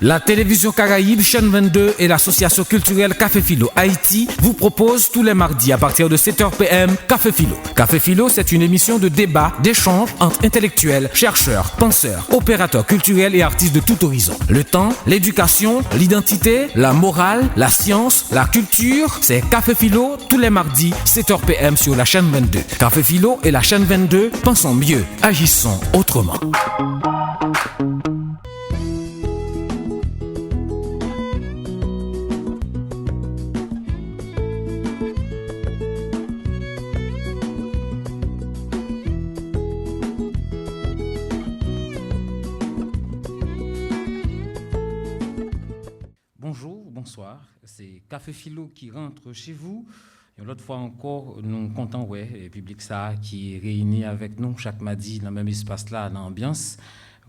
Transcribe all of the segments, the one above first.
La télévision Caraïbe, chaîne 22 et l'association culturelle Café Philo Haïti vous proposent tous les mardis à partir de 7h PM Café Philo. Café Philo, c'est une émission de débat, d'échange entre intellectuels, chercheurs, penseurs, opérateurs culturels et artistes de tout horizon. Le temps, l'éducation, l'identité, la morale, la science, la culture, c'est Café Philo tous les mardis 7h PM sur la chaîne 22. Café Philo et la chaîne 22, pensons mieux, agissons autrement. Bonsoir, c'est Café Philo qui rentre chez vous. Et l'autre fois encore, nous sommes contents, le public ça qui est réuni avec nous chaque mardi dans le même espace là, dans l'ambiance.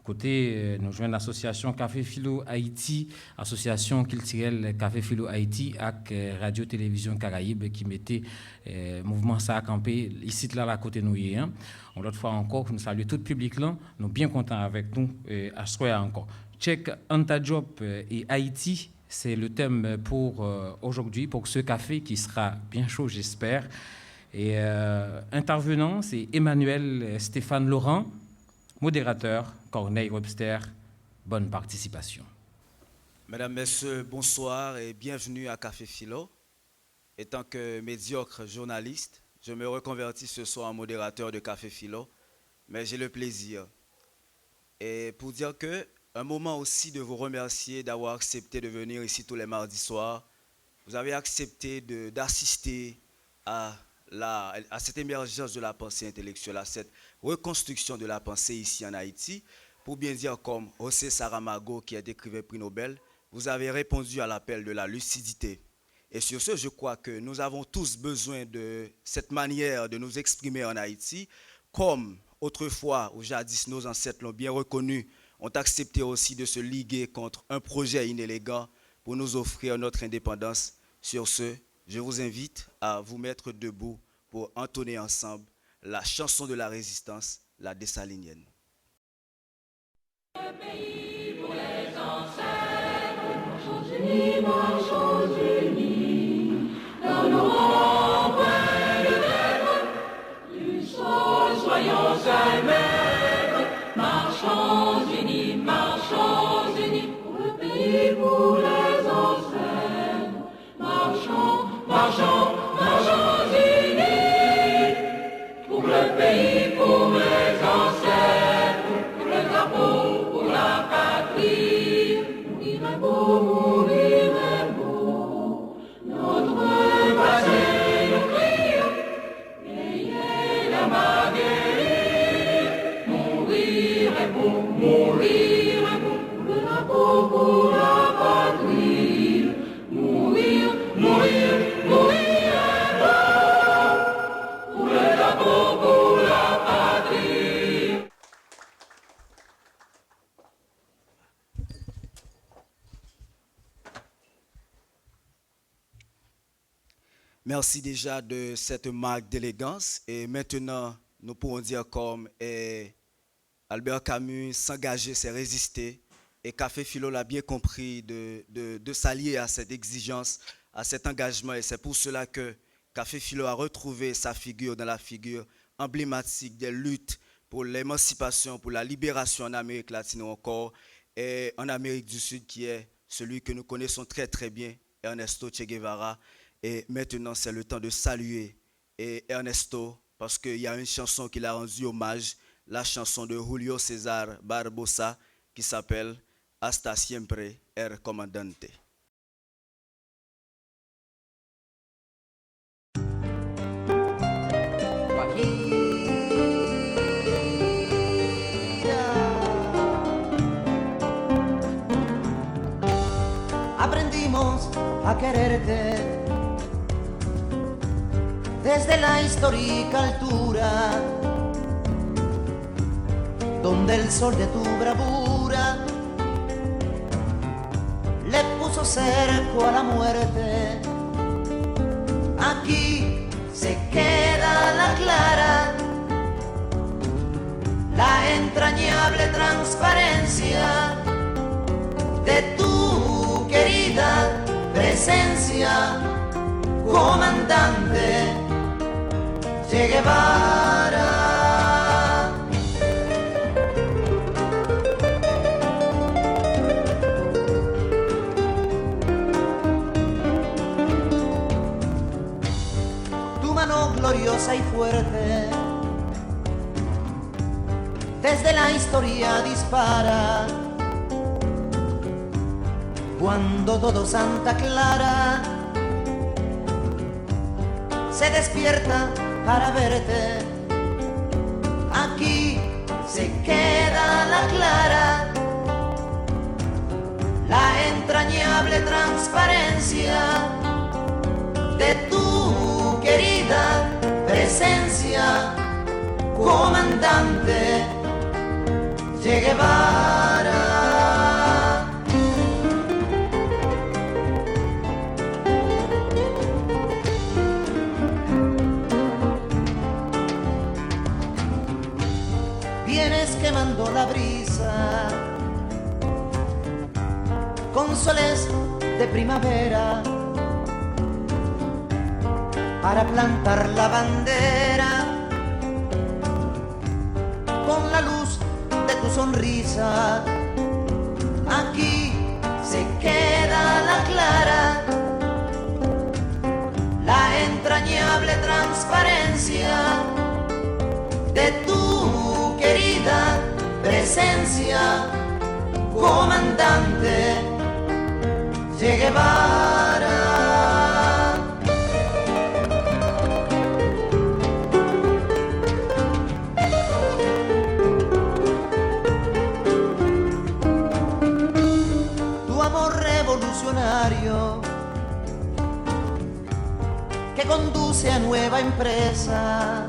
Côté, nous joignons l'association Café Philo Haïti, association culturelle Café Philo Haïti avec Radio-Télévision Caraïbe qui mettait mouvement ça à camper ici là à côté de nous. L'autre fois encore, nous saluons tout le public là, nous sommes bien contents avec nous à ce soir encore. Check Anta Job et Haïti. C'est le thème pour aujourd'hui, pour ce café qui sera bien chaud, j'espère. Et intervenant, c'est Emmanuel Stéphane Laurent, modérateur, Corneille Webster. Bonne participation. Mesdames, Messieurs, bonsoir et bienvenue à Café Philo. Étant que médiocre journaliste, je me reconvertis ce soir en modérateur de Café Philo, mais j'ai le plaisir. Et pour dire que un moment aussi de vous remercier d'avoir accepté de venir ici tous les mardis soirs. Vous avez accepté d'assister à cette émergence de la pensée intellectuelle, à cette reconstruction de la pensée ici en Haïti. Pour bien dire comme José Saramago qui est écrivain prix Nobel, vous avez répondu à l'appel de la lucidité. Et sur ce, je crois que nous avons tous besoin de cette manière de nous exprimer en Haïti, comme autrefois ou jadis nos ancêtres l'ont bien reconnu, ont accepté aussi de se liguer contre un projet inélégant pour nous offrir notre indépendance. Sur ce, je vous invite à vous mettre debout pour entonner ensemble la chanson de la résistance, la dessalinienne. Le pays pour les ancêtres, marchons unis, dans nos rangs pleins de terre, du sol soyons maîtres, marchons unis, pour le pays, pour les ancêtres. Marchons unis, pour le pays, pour les ancêtres, pour le drapeau, pour la patrie. Mourir est beau, notre passé nous crie, ayez la Marguerite. Mourir est beau, le drapeau pour la patrie. Mourir est beau, pour le drapeau pour la patrie. Merci déjà de cette marque d'élégance. Et maintenant, nous pourrons dire comme Albert Camus, s'engager, c'est résister. Et Café Philo l'a bien compris de s'allier à cette exigence, à cet engagement. Et c'est pour cela que Café Philo a retrouvé sa figure dans la figure emblématique des luttes pour l'émancipation, pour la libération en Amérique latine ou encore, et en Amérique du Sud, qui est celui que nous connaissons très très bien, Ernesto Che Guevara. Et maintenant, c'est le temps de saluer Ernesto, parce qu'il y a une chanson qu'il a rendu hommage, la chanson de Julio César Barbosa, qui s'appelle Hasta siempre, el comandante. Aprendimos a quererte desde la histórica altura, donde el sol de tu bravura le puso cerco a la muerte. Aquí se queda la clara, la entrañable transparencia de tu querida presencia, comandante Che Guevara. Tu mano gloriosa y fuerte desde la historia dispara, cuando todo Santa Clara se despierta para verte. Aquí se queda la clara, la entrañable transparencia de tu querida presencia, comandante Che Guevara. Vienes quemando la brisa con soles de primavera para plantar la bandera con la luz de tu sonrisa. Aquí se queda la clara, la entrañable transparencia de tu querida presencia, comandante Che Guevara. Que conduce a nueva empresa,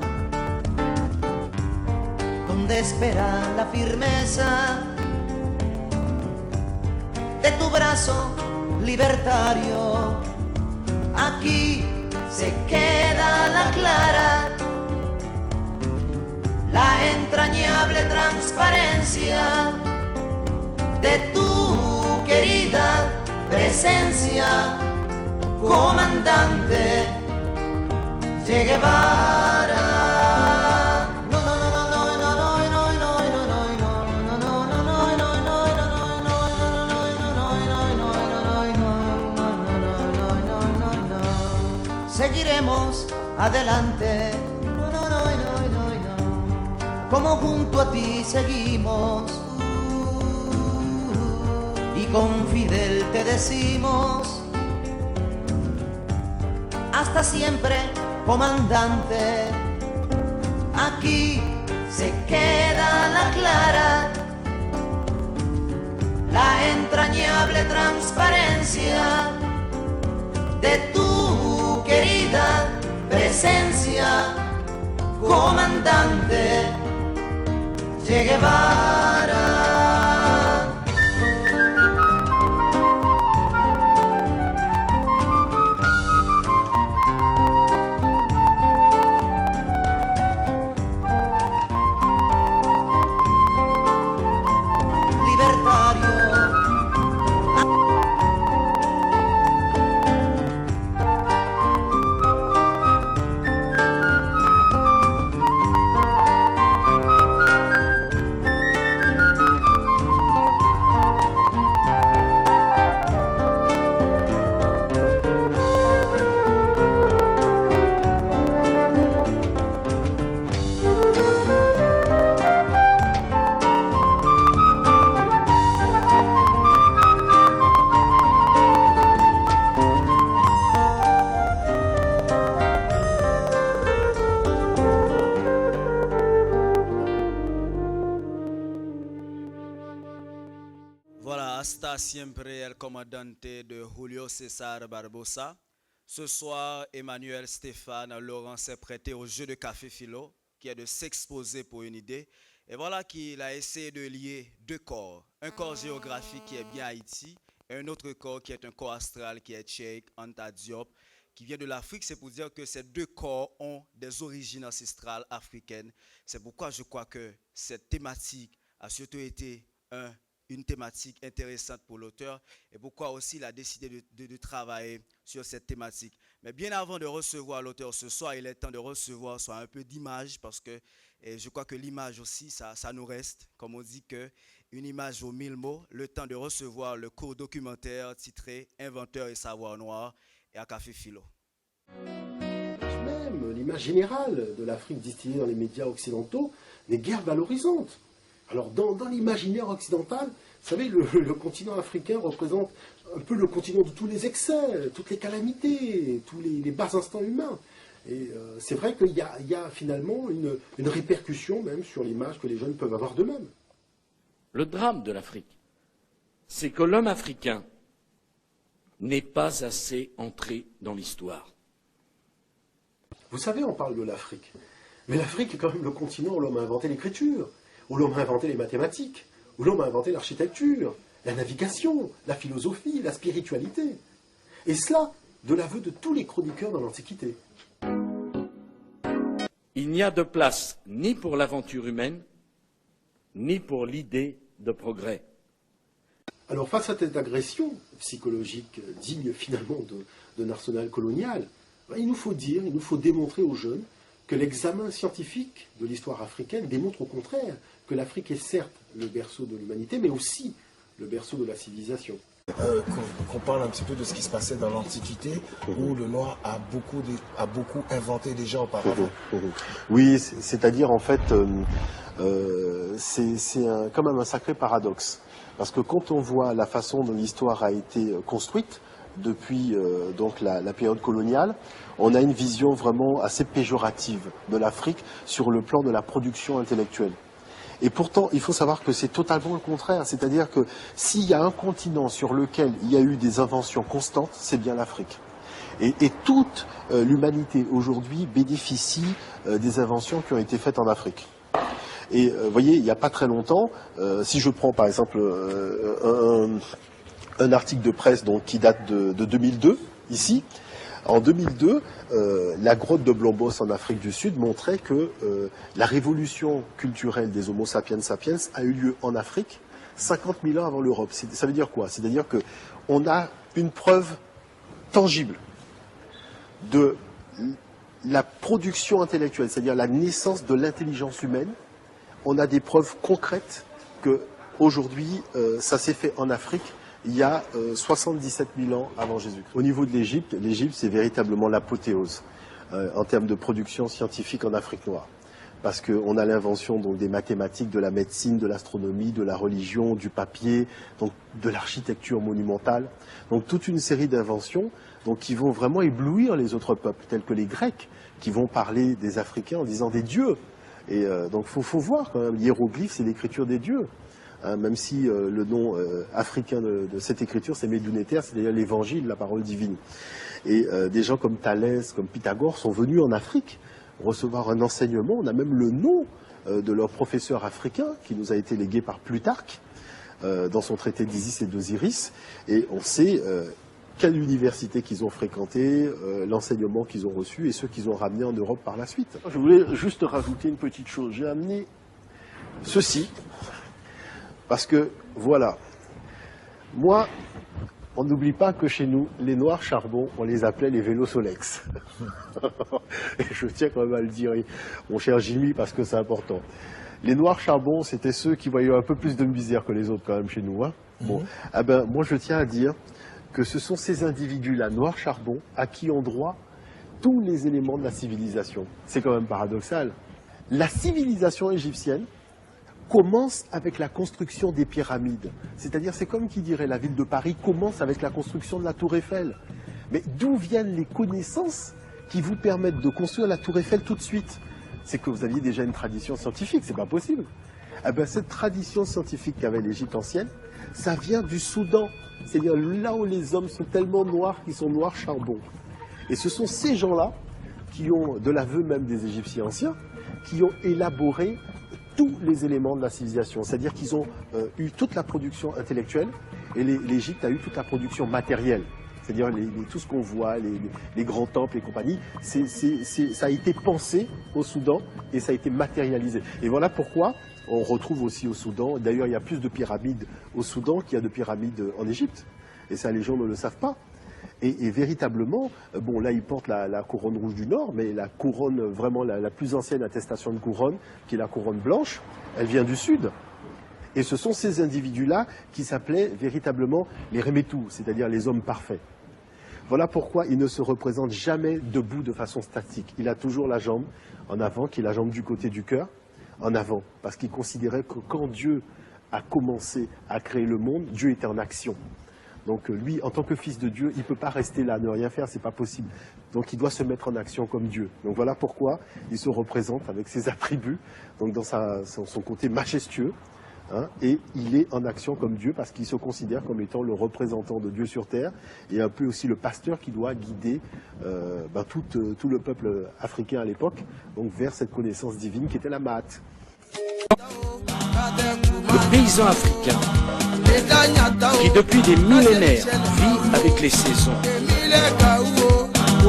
donde espera la firmeza de tu brazo libertario. Aquí se queda la clara, la entrañable transparencia de tu querida presencia, comandante Che Guevara. No, no, no, no, no, no, no, no, no, no. Seguiremos adelante, no, no, no, no, no, no. Como junto a ti seguimos y con Fidel te decimos hasta siempre, comandante. Aquí se queda la clara, la entrañable transparencia de tu querida presencia, comandante Che Guevara. Hasta siempre el comandante de Julio César Barbosa. Ce soir, Emmanuel Stéphane Laurent s'est prêté au jeu de Café Philo, qui est de s'exposer pour une idée. Et voilà qu'il a essayé de lier deux corps. Un corps géographique qui est bien Haïti, et un autre corps qui est un corps astral qui est Cheikh Anta Diop, qui vient de l'Afrique. C'est pour dire que ces deux corps ont des origines ancestrales africaines. C'est pourquoi je crois que cette thématique a surtout été un une thématique intéressante pour l'auteur et pourquoi aussi il a décidé de travailler sur cette thématique. Mais bien avant de recevoir l'auteur ce soir, il est temps de recevoir soit un peu d'images parce que je crois que l'image aussi, ça nous reste. Comme on dit qu'une image vaut 1000 mots, le temps de recevoir le court documentaire titré « Inventeur et savoir noir » et à Café Philo. Même l'image générale de l'Afrique distillée dans les médias occidentaux n'est guère valorisante. Alors dans l'imaginaire occidental, vous savez, le continent africain représente un peu le continent de tous les excès, toutes les calamités, tous les bas instincts humains. Et c'est vrai qu'il y a finalement une répercussion même sur l'image que les jeunes peuvent avoir d'eux-mêmes. Le drame de l'Afrique, c'est que l'homme africain n'est pas assez entré dans l'histoire. Vous savez, on parle de l'Afrique. Mais l'Afrique est quand même le continent où l'homme a inventé l'écriture, où l'homme a inventé les mathématiques, où l'homme a inventé l'architecture, la navigation, la philosophie, la spiritualité. Et cela, de l'aveu de tous les chroniqueurs dans l'Antiquité. Il n'y a de place ni pour l'aventure humaine, ni pour l'idée de progrès. Alors face à cette agression psychologique digne finalement d'un arsenal colonial, il nous faut démontrer aux jeunes que l'examen scientifique de l'histoire africaine démontre au contraire que l'Afrique est certes le berceau de l'humanité, mais aussi le berceau de la civilisation. Qu'on parle un petit peu de ce qui se passait dans l'Antiquité, où le noir a beaucoup inventé déjà auparavant. Oui, c'est-à-dire en fait, c'est quand même un sacré paradoxe. Parce que quand on voit la façon dont l'histoire a été construite, depuis donc la période coloniale, on a une vision vraiment assez péjorative de l'Afrique sur le plan de la production intellectuelle. Et pourtant, il faut savoir que c'est totalement le contraire. C'est-à-dire que s'il y a un continent sur lequel il y a eu des inventions constantes, c'est bien l'Afrique. Et toute l'humanité aujourd'hui bénéficie des inventions qui ont été faites en Afrique. Et vous voyez, il n'y a pas très longtemps, si je prends par exemple un article de presse donc, qui date de 2002, ici. En 2002, la grotte de Blombos en Afrique du Sud montrait que la révolution culturelle des Homo sapiens sapiens a eu lieu en Afrique 50 000 ans avant l'Europe. Ça veut dire quoi? C'est-à-dire qu'on a une preuve tangible de la production intellectuelle, c'est-à-dire la naissance de l'intelligence humaine. On a des preuves concrètes qu'aujourd'hui, ça s'est fait en Afrique il y a 77 000 ans avant Jésus-Christ. Au niveau de l'Égypte, c'est véritablement l'apothéose en termes de production scientifique en Afrique noire. Parce qu'on a l'invention donc des mathématiques, de la médecine, de l'astronomie, de la religion, du papier, donc de l'architecture monumentale. Donc toute une série d'inventions qui vont vraiment éblouir les autres peuples, tels que les Grecs, qui vont parler des Africains en disant des dieux. Et donc faut voir quand même, l'hiéroglyphe, c'est l'écriture des dieux. Même si le nom africain de cette écriture, c'est Médunéter, c'est-à-dire l'évangile, la parole divine. Et des gens comme Thalès, comme Pythagore sont venus en Afrique recevoir un enseignement. On a même le nom de leur professeur africain qui nous a été légué par Plutarque dans son traité d'Isis et d'Osiris. Et on sait quelle université qu'ils ont fréquenté, l'enseignement qu'ils ont reçu et ceux qu'ils ont ramenés en Europe par la suite. Je voulais juste rajouter une petite chose. J'ai amené ceci. Parce que, voilà, moi, on n'oublie pas que chez nous, les noirs charbon, on les appelait les vélos Solex. Et je tiens quand même à le dire, mon cher Jimmy, parce que c'est important. Les noirs charbon, c'était ceux qui voyaient un peu plus de misère que les autres quand même chez nous. Hein. Bon, moi je tiens à dire que ce sont ces individus-là, noirs charbon, à qui ont droit tous les éléments de la civilisation. C'est quand même paradoxal. La civilisation égyptienne commence avec la construction des pyramides. C'est-à-dire, c'est comme qui dirait la ville de Paris commence avec la construction de la tour Eiffel. Mais d'où viennent les connaissances qui vous permettent de construire la tour Eiffel tout de suite? C'est que vous aviez déjà une tradition scientifique, c'est pas possible. Eh bien, cette tradition scientifique qu'avait l'Égypte ancienne, ça vient du Soudan. C'est-à-dire là où les hommes sont tellement noirs qu'ils sont noirs charbon. Et ce sont ces gens-là qui ont, de l'aveu même des Égyptiens anciens, qui ont élaboré tous les éléments de la civilisation. C'est-à-dire qu'ils ont eu toute la production intellectuelle et l'Égypte a eu toute la production matérielle. c'est-à-dire tout ce qu'on voit, les grands temples et compagnie, ça a été pensé au Soudan et ça a été matérialisé. Et voilà pourquoi on retrouve aussi au Soudan, d'ailleurs il y a plus de pyramides au Soudan qu'il y a de pyramides en Égypte. Et ça, les gens ne le savent pas. Et véritablement, bon là ils portent la couronne rouge du Nord, mais la couronne, vraiment la plus ancienne attestation de couronne, qui est la couronne blanche, elle vient du Sud. Et ce sont ces individus-là qui s'appelaient véritablement les Remetou, c'est-à-dire les hommes parfaits. Voilà pourquoi il ne se représente jamais debout de façon statique. Il a toujours la jambe en avant, qui est la jambe du côté du cœur, en avant. Parce qu'il considérait que quand Dieu a commencé à créer le monde, Dieu était en action. Donc lui, en tant que fils de Dieu, il ne peut pas rester là, ne rien faire, c'est pas possible. Donc il doit se mettre en action comme Dieu. Donc voilà pourquoi il se représente avec ses attributs, donc dans son côté majestueux. Hein, et il est en action comme Dieu parce qu'il se considère comme étant le représentant de Dieu sur terre et un peu aussi le pasteur qui doit guider tout le peuple africain à l'époque donc vers cette connaissance divine qui était la Maat. Le paysan africain qui depuis des millénaires vit avec les saisons,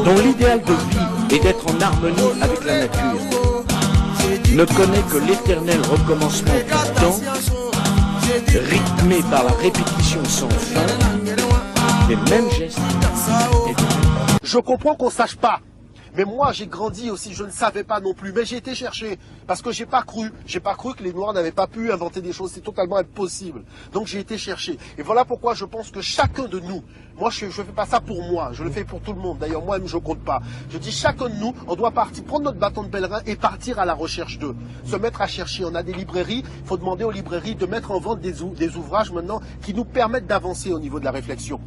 dont l'idéal de vie est d'être en harmonie avec la nature, ne connaît que l'éternel recommencement du temps, rythmé par la répétition sans fin des mêmes gestes. Je comprends qu'on ne sache pas. Mais moi, j'ai grandi aussi, je ne savais pas non plus. Mais j'ai été chercher, parce que j'ai pas cru que les Noirs n'avaient pas pu inventer des choses. C'est totalement impossible. Donc j'ai été chercher. Et voilà pourquoi je pense que chacun de nous, moi je ne fais pas ça pour moi, je le fais pour tout le monde. D'ailleurs, moi-même, je ne compte pas. Je dis chacun de nous, on doit partir, prendre notre bâton de pèlerin et partir à la recherche d'eux. Se mettre à chercher. On a des librairies, il faut demander aux librairies de mettre en vente des ouvrages maintenant qui nous permettent d'avancer au niveau de la réflexion.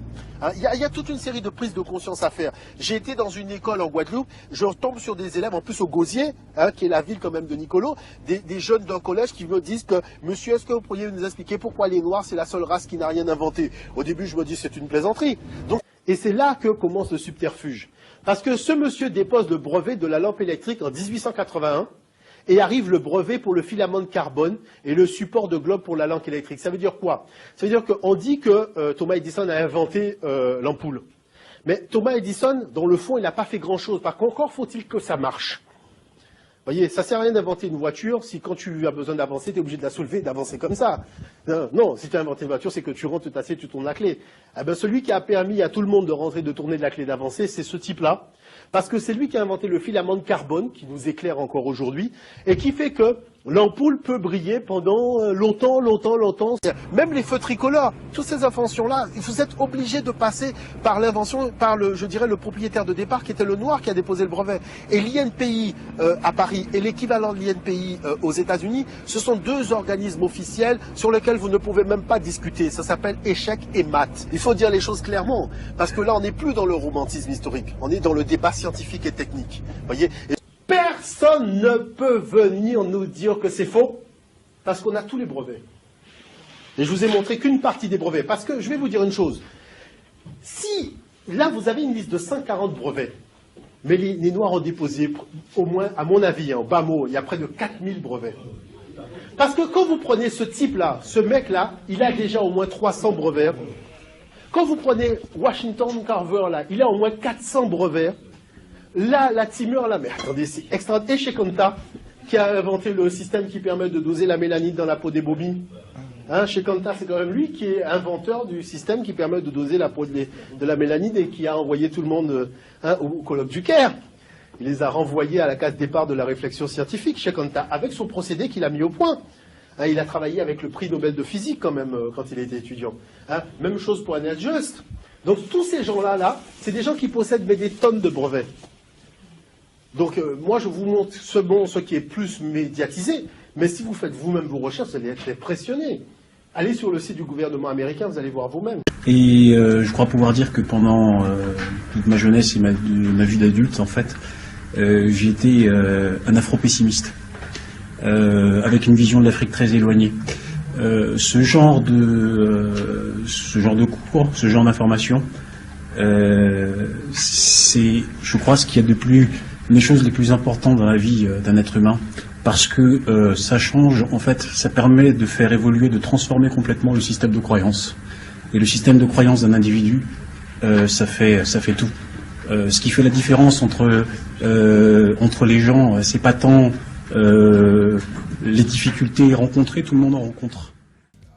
Il y a toute une série de prises de conscience à faire. J'ai été dans une école en Guadeloupe, je tombe sur des élèves, en plus au Gosier, qui est la ville quand même de Nicolo, des jeunes d'un collège qui me disent que « Monsieur, est-ce que vous pourriez nous expliquer pourquoi les Noirs, c'est la seule race qui n'a rien inventé ?» Au début, je me dis « C'est une plaisanterie ». Et c'est là que commence le subterfuge. Parce que ce monsieur dépose le brevet de la lampe électrique en 1881, et arrive le brevet pour le filament de carbone et le support de globe pour la lampe électrique. Ça veut dire quoi? Ça veut dire qu'on dit que Thomas Edison a inventé l'ampoule. Mais Thomas Edison, dans le fond, il n'a pas fait grand-chose. Par contre, encore faut-il que ça marche. Vous voyez, ça ne sert à rien d'inventer une voiture si quand tu as besoin d'avancer, tu es obligé de la soulever et d'avancer comme ça. Non, si tu as inventé une voiture, c'est que tu rentres, tu t'assieds, tu tournes la clé. Eh ben, celui qui a permis à tout le monde de rentrer, de tourner de la clé, d'avancer, c'est ce type-là. Parce que c'est lui qui a inventé le filament de carbone, qui nous éclaire encore aujourd'hui, et qui fait que l'ampoule peut briller pendant longtemps. Même les feux tricolores, toutes ces inventions-là, vous êtes obligés de passer par l'invention, par le propriétaire de départ, qui était le noir qui a déposé le brevet. Et l'INPI à Paris et l'équivalent de l'INPI aux États-Unis, ce sont deux organismes officiels sur lesquels vous ne pouvez même pas discuter. Ça s'appelle échec et maths. Il faut dire les choses clairement, parce que là, on n'est plus dans le romantisme historique, on est dans le débat scientifique et technique. Voyez. Personne ne peut venir nous dire que c'est faux, parce qu'on a tous les brevets. Et je vous ai montré qu'une partie des brevets, parce que je vais vous dire une chose. Si, là, vous avez une liste de 140 brevets, mais les Noirs ont déposé, au moins, à mon avis, au bas mot, il y a près de 4000 brevets. Parce que quand vous prenez ce type-là, ce mec-là, il a déjà au moins 300 brevets. Quand vous prenez Washington Carver, là, il a au moins 400 brevets. Là, la timeur, là, mais attendez, c'est extraordinaire. Et chez Kanta, qui a inventé le système qui permet de doser la mélanine dans la peau des brebis. Chez Kanta, c'est quand même lui qui est inventeur du système qui permet de doser la peau de la mélanine et qui a envoyé tout le monde au colloque du Caire. Il les a renvoyés à la case départ de la réflexion scientifique, chez Kanta, avec son procédé qu'il a mis au point. Il a travaillé avec le prix Nobel de physique quand même quand il était étudiant. Même chose pour Annette Just. Donc tous ces gens-là, c'est des gens qui possèdent des tonnes de brevets. Donc moi je vous montre ce qui est plus médiatisé, mais si vous faites vous-même vos recherches, vous allez être impressionnés. Allez sur le site du gouvernement américain, vous allez voir vous-même. Et je crois pouvoir dire que pendant toute ma jeunesse et ma vie d'adulte, en fait, j'ai été un afro-pessimiste, avec une vision de l'Afrique très éloignée. Ce genre de cours, ce genre d'information, c'est, je crois, ce qu'il y a de plus, les choses les plus importantes dans la vie d'un être humain, parce que ça change, en fait, ça permet de faire évoluer, de transformer complètement le système de croyance. Et le système de croyance d'un individu ça fait tout. Ce qui fait la différence entre les gens, c'est pas tant les difficultés rencontrées, tout le monde en rencontre.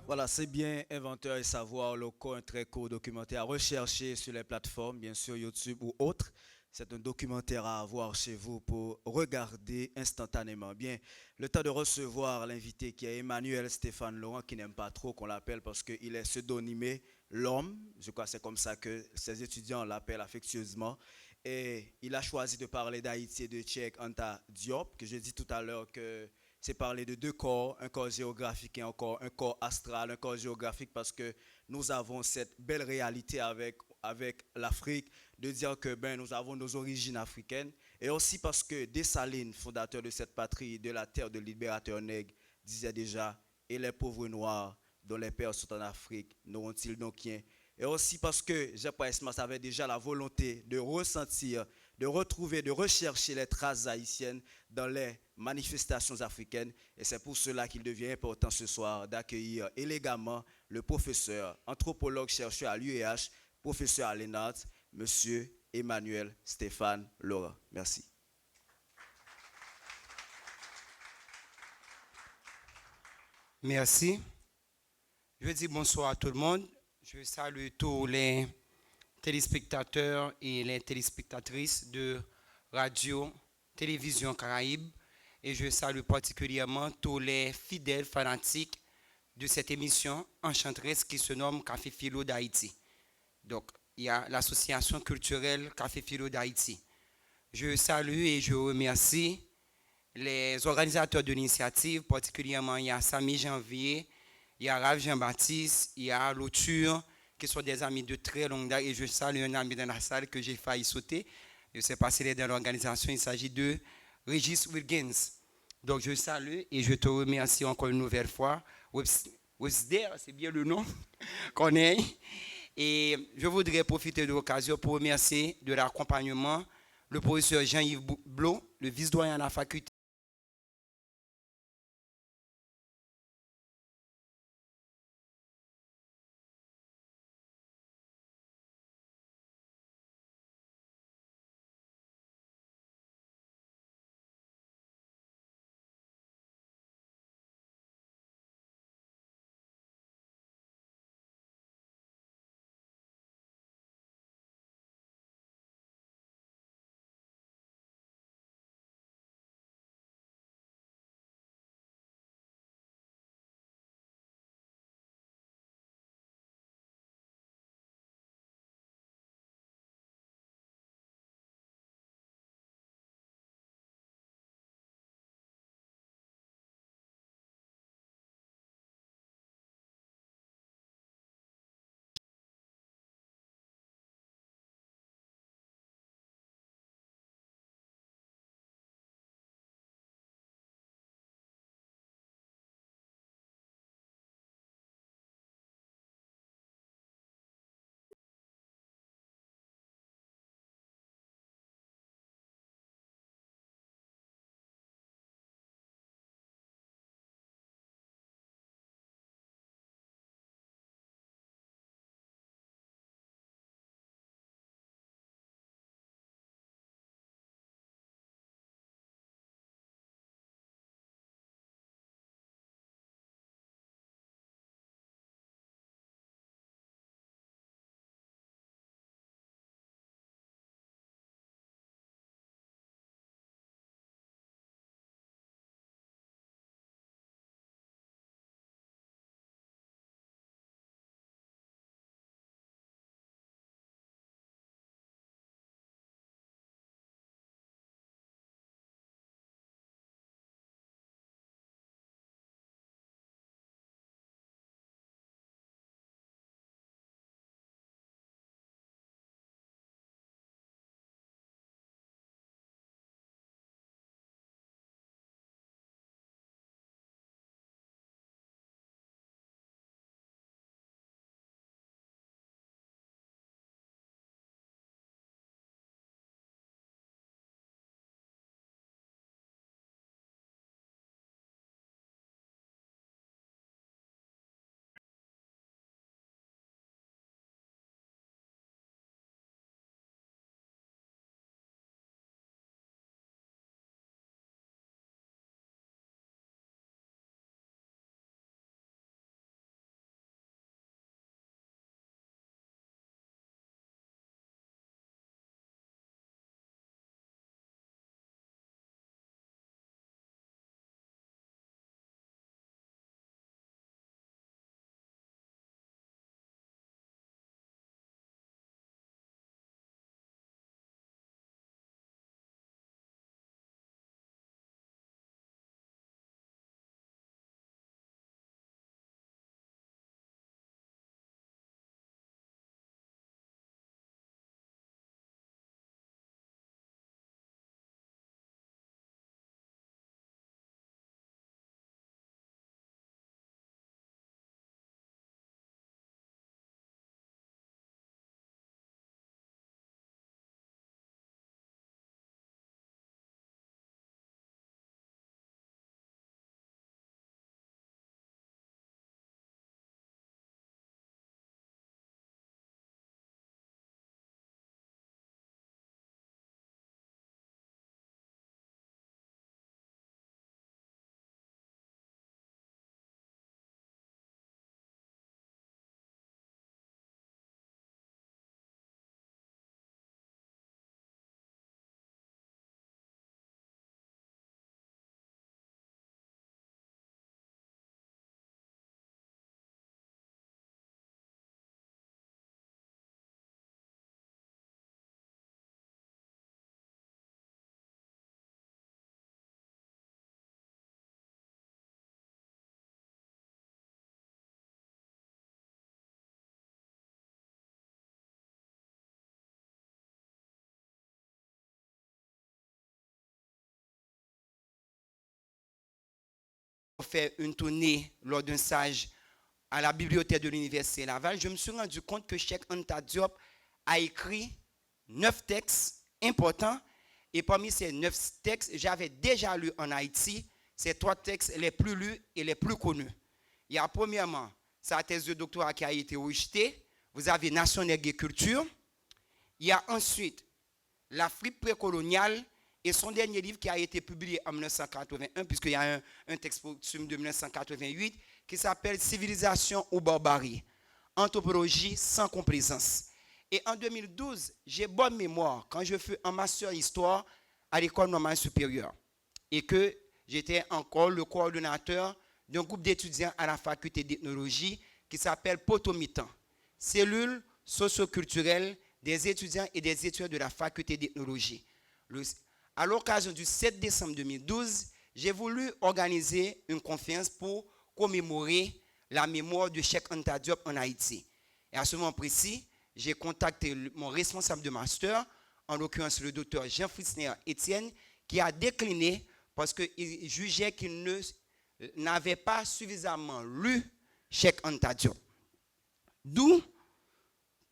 Voilà, c'est bien Inventeur et Savoir locaux, un très court documentaire à rechercher sur les plateformes, bien sûr YouTube ou autres. C'est un documentaire à avoir chez vous pour regarder instantanément. Bien, le temps de recevoir l'invité qui est Emmanuel Stéphane Laurent, qui n'aime pas trop qu'on l'appelle parce qu'il est pseudonymé l'homme. Je crois que c'est comme ça que ses étudiants l'appellent affectueusement. Et il a choisi de parler d'Haïti et de Cheikh Anta Diop, que je dis tout à l'heure que c'est parler de deux corps, un corps géographique et encore un corps astral, un corps géographique parce que nous avons cette belle réalité avec l'Afrique, de dire que nous avons nos origines africaines, et aussi parce que Dessalines, fondateur de cette patrie, de la terre de libérateur nègre, disait déjà, et les pauvres noirs dont les pères sont en Afrique, n'auront-ils donc rien? Et aussi parce que Jean-Paul Esmas avait déjà la volonté de ressentir, de retrouver, de rechercher les traces haïtiennes dans les manifestations africaines. Et c'est pour cela qu'il devient important ce soir d'accueillir élégamment le professeur, anthropologue, chercheur à l'UEH, professeur à l'ENAT, monsieur Emmanuel Stéphane Laurent. Merci. Merci. Je dis bonsoir à tout le monde. Je salue tous les téléspectateurs et les téléspectatrices de Radio Télévision Caraïbe. Et je salue particulièrement tous les fidèles fanatiques de cette émission enchanteresse qui se nomme Café Philo d'Haïti. Donc, il y a l'association culturelle Café Philo d'Haïti. Je salue et je remercie les organisateurs de l'initiative, particulièrement il y a Samy Janvier, il y a Rav Jean-Baptiste, il y a Loture, qui sont des amis de très longue date. Et je salue un ami dans la salle que j'ai failli sauter. Je ne sais pas s'il est dans l'organisation, il s'agit de Régis Wilkins. Donc je salue et je te remercie encore une nouvelle fois. Webster, c'est bien le nom qu'on ait. Et je voudrais profiter de l'occasion pour remercier de l'accompagnement le professeur Jean-Yves Blot, le vice-doyen à la faculté. fait une tournée lors d'un stage à la bibliothèque de l'Université Laval, je me suis rendu compte que Cheikh Anta Diop a écrit 9 textes importants. Et parmi ces 9 textes, j'avais déjà lu en Haïti ces 3 textes les plus lus et les plus connus. Il y a premièrement sa thèse de doctorat qui a été rejetée. Vous avez Nation, Nègre et Culture. Il y a ensuite l'Afrique précoloniale et son dernier livre qui a été publié en 1981, puisqu'il y a un texte posthume de 1988 qui s'appelle Civilisation ou barbarie, anthropologie sans complaisance. Et en 2012, j'ai bonne mémoire quand je fus en master histoire à l'école normale supérieure et que j'étais encore le coordonnateur d'un groupe d'étudiants à la faculté d'ethnologie qui s'appelle Potomitan, cellule socioculturelle des étudiants et des étudiants de la faculté d'ethnologie. À l'occasion du 7 décembre 2012, j'ai voulu organiser une conférence pour commémorer la mémoire de Cheikh Anta Diop en Haïti. Et à ce moment précis, j'ai contacté mon responsable de master, en l'occurrence le docteur Jean-Fritzner Etienne, qui a décliné parce qu'il jugeait qu'il n'avait pas suffisamment lu Cheikh Anta Diop. D'où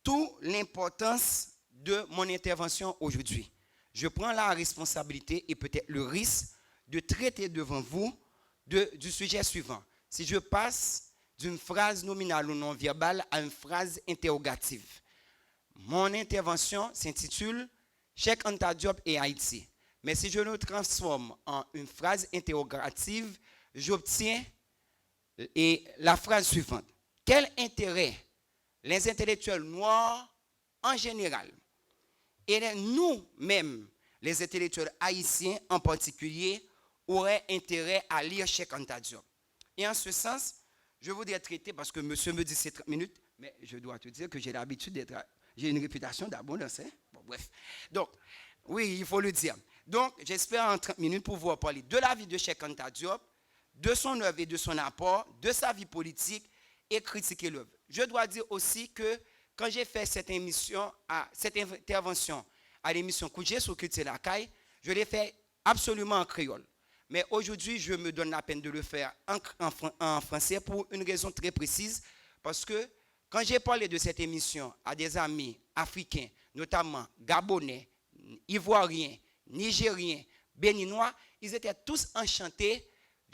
toute l'importance de mon intervention aujourd'hui. Je prends la responsabilité et peut-être le risque de traiter devant vous du sujet suivant. Si je passe d'une phrase nominale ou non verbale à une phrase interrogative. Mon intervention s'intitule « Cheikh Anta Diop et Haïti ». Mais si je le transforme en une phrase interrogative, j'obtiens la phrase suivante. Quel intérêt les intellectuels noirs en général et nous-mêmes, les intellectuels haïtiens en particulier, auraient intérêt à lire Cheikh Anta Diop? Et en ce sens, je voudrais traiter, parce que monsieur me dit c'est 30 minutes, mais je dois te dire que j'ai l'habitude d'être... J'ai une réputation d'abondance. Hein? Bon, bref. Donc, oui, il faut le dire. Donc, j'espère en 30 minutes pouvoir parler de la vie de Cheikh Anta Diop, de son œuvre et de son apport, de sa vie politique et critiquer l'œuvre. Je dois dire aussi que quand j'ai fait cette intervention à l'émission Koudjé sur Culture la Caille, je l'ai fait absolument en créole. Mais aujourd'hui, je me donne la peine de le faire en français pour une raison très précise, parce que quand j'ai parlé de cette émission à des amis africains, notamment gabonais, ivoiriens, nigériens, béninois, ils étaient tous enchantés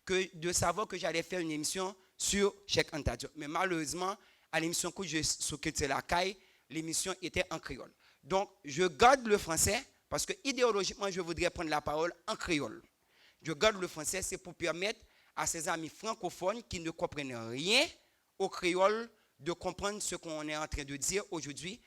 de savoir que j'allais faire une émission sur Cheikh Anta Diop. Mais malheureusement, à l'émission Koudjé sur Culture la Caille, l'émission était en créole. Donc, je garde le français parce que idéologiquement, je voudrais prendre la parole en créole. Je garde le français, c'est pour permettre à ces amis francophones qui ne comprennent rien au créole de comprendre ce qu'on est en train de dire aujourd'hui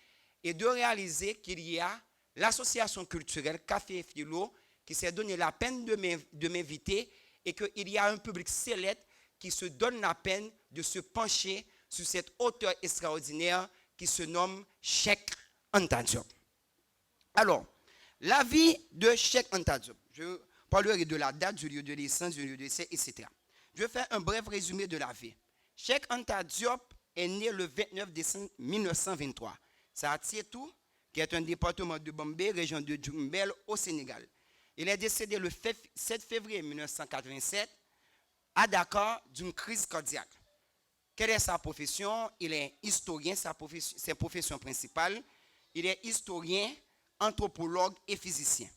et de réaliser qu'il y a l'association culturelle Café et Philo qui s'est donné la peine de m'inviter et qu'il y a un public sélect qui se donne la peine de se pencher sur cet auteur extraordinaire qui se nomme Cheikh Anta Diop. Alors, la vie de Cheikh Anta Diop. Je parlerai de la date, du lieu de naissance, du lieu de décès, etc. Je vais faire un bref résumé de la vie. Cheikh Anta Diop est né le 29 décembre 1923. C'est à Tietou, qui est un département de Bombay, région de Djumbel, au Sénégal. Il est décédé le 7 février 1987 à Dakar d'une crise cardiaque. Quelle est sa profession? Il est historien, sa profession principale. Il est historien, anthropologue et physicien.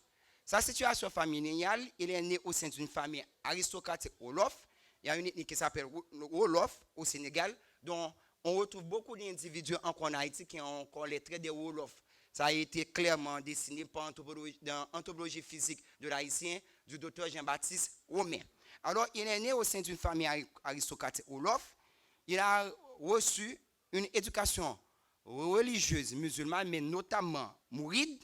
Sa situation familiale, il est né au sein d'une famille aristocratique Wolof. Il y a une ethnie qui s'appelle Wolof au Sénégal, dont on retrouve beaucoup d'individus encore en Haïti qui ont encore les traits des Wolof. Ça a été clairement dessiné dans l'anthropologie physique de l'haïtien du docteur Jean-Baptiste Romain. Alors, il est né au sein d'une famille aristocratique Wolof. Il a reçu une éducation religieuse musulmane, mais notamment mouride.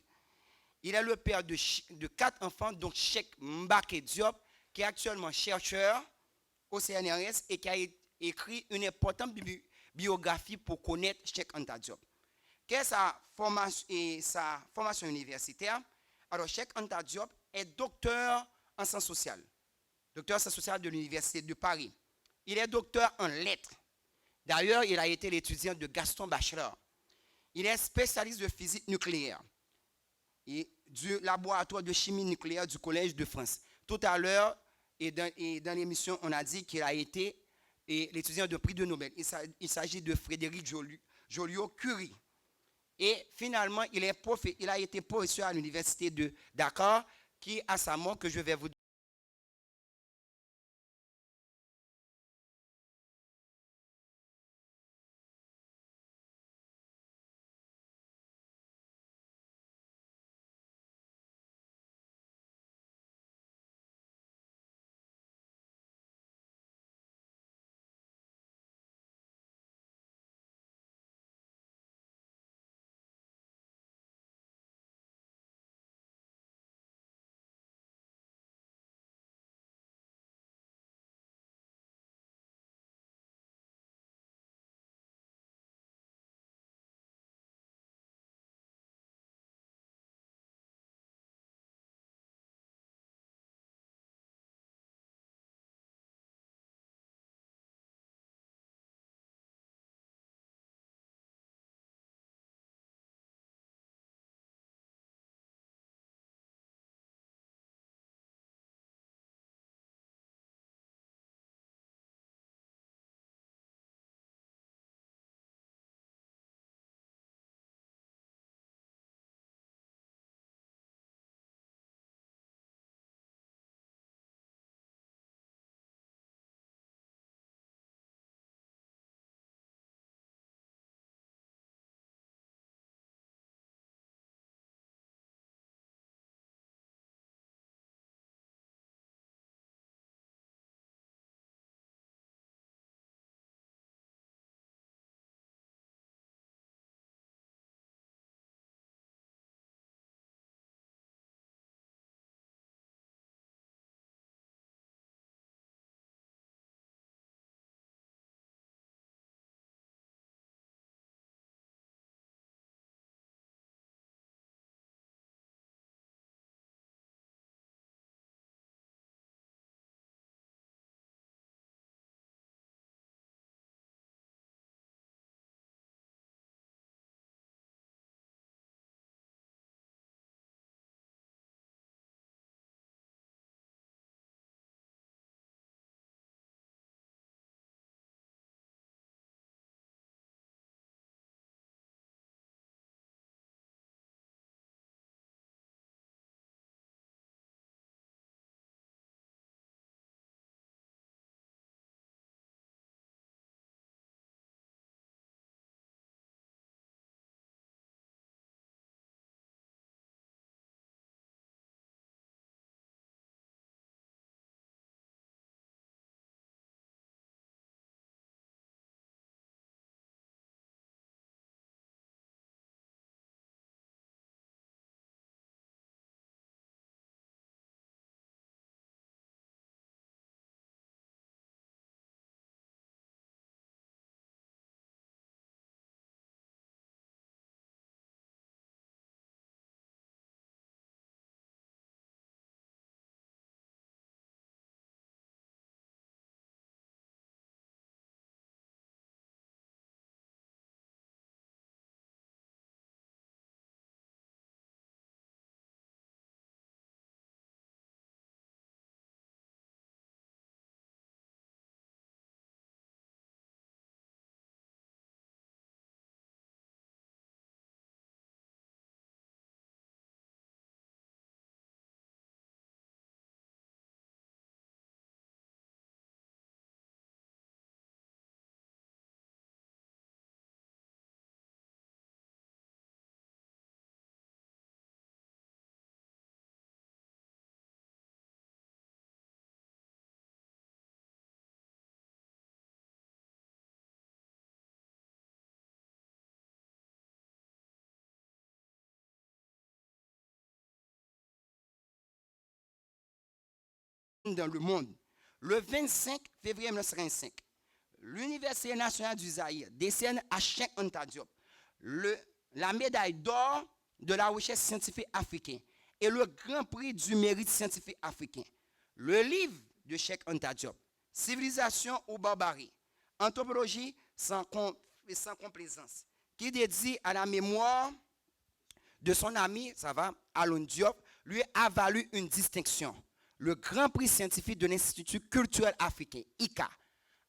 Il est le père de 4 enfants, dont Cheikh Mbaké Diop, qui est actuellement chercheur au CNRS et qui a écrit une importante biographie pour connaître Cheikh Anta Diop. Quelle est sa formation universitaire? Alors, Cheikh Anta Diop est docteur en sciences sociales, docteur en sciences sociales de l'Université de Paris. Il est docteur en lettres. D'ailleurs, il a été l'étudiant de Gaston Bachelor. Il est spécialiste de physique nucléaire et du laboratoire de chimie nucléaire du Collège de France. Tout à l'heure, et dans l'émission, on a dit qu'il a été l'étudiant de prix de Nobel. Il s'agit de Frédéric Joliot-Curie. Et finalement, il a été professeur à l'université de Dakar, qui à sa mort, que je vais vous donner. Dans le monde. Le 25 février 1955, l'Université nationale du Zaïre décerne à Cheikh Anta Diop la médaille d'or de la recherche scientifique africaine et le grand prix du mérite scientifique africain. Le livre de Cheikh Anta Diop, Civilisation ou barbarie, anthropologie sans complaisance, qui dédie à la mémoire de son ami, Alun Diop, lui a valu une distinction. le Grand Prix scientifique de l'Institut culturel africain, ICA.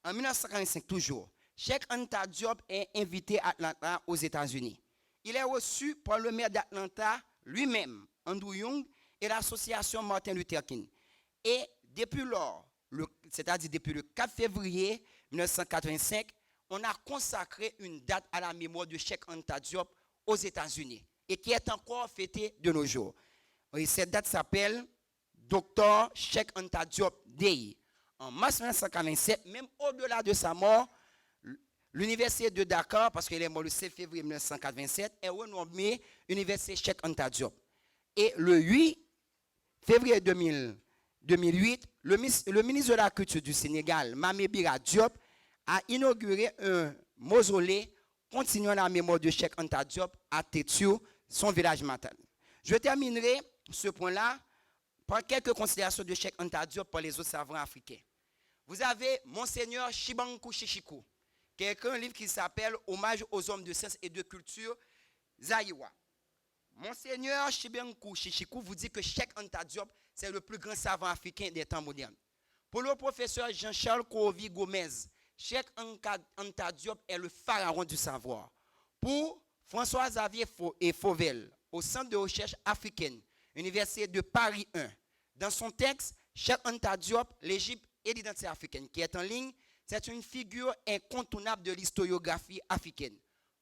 En 1945 toujours, Cheikh Anta Diop est invité à Atlanta aux États-Unis. Il est reçu par le maire d'Atlanta lui-même, Andrew Young, et l'association Martin Luther King. Et depuis lors, c'est-à-dire depuis le 4 février 1985, on a consacré une date à la mémoire de Cheikh Anta Diop aux États-Unis et qui est encore fêtée de nos jours. Et cette date s'appelle Dr. Cheikh Anta Diop Day. En mars 1987, même au-delà de sa mort, l'université de Dakar, parce qu'il est mort le 7 février 1987, est renommée Université Cheikh Anta Diop. Et le 8 février 2008, le ministre de la Culture du Sénégal, Mamé Bira Diop, a inauguré un mausolée continuant la mémoire de Cheikh Anta Diop à Tétiou, son village natal. Je terminerai ce point-là par quelques considérations de Cheikh Anta Diop par les autres savants africains. Vous avez Monseigneur Chibankou Chichikou, qui a écrit un livre qui s'appelle Hommage aux hommes de science et de culture Zaïwa. Monseigneur Chibankou Chichikou vous dit que Cheikh Anta Diop, c'est le plus grand savant africain des temps modernes. Pour le professeur Jean-Charles Kourovi Gomez, Cheikh Anta Diop est le pharaon du savoir. Pour François-Xavier Fauvel, au Centre de recherche africaine, Université de Paris 1, dans son texte, Cheikh Anta Diop, l'Égypte et l'identité africaine, qui est en ligne, c'est une figure incontournable de l'historiographie africaine.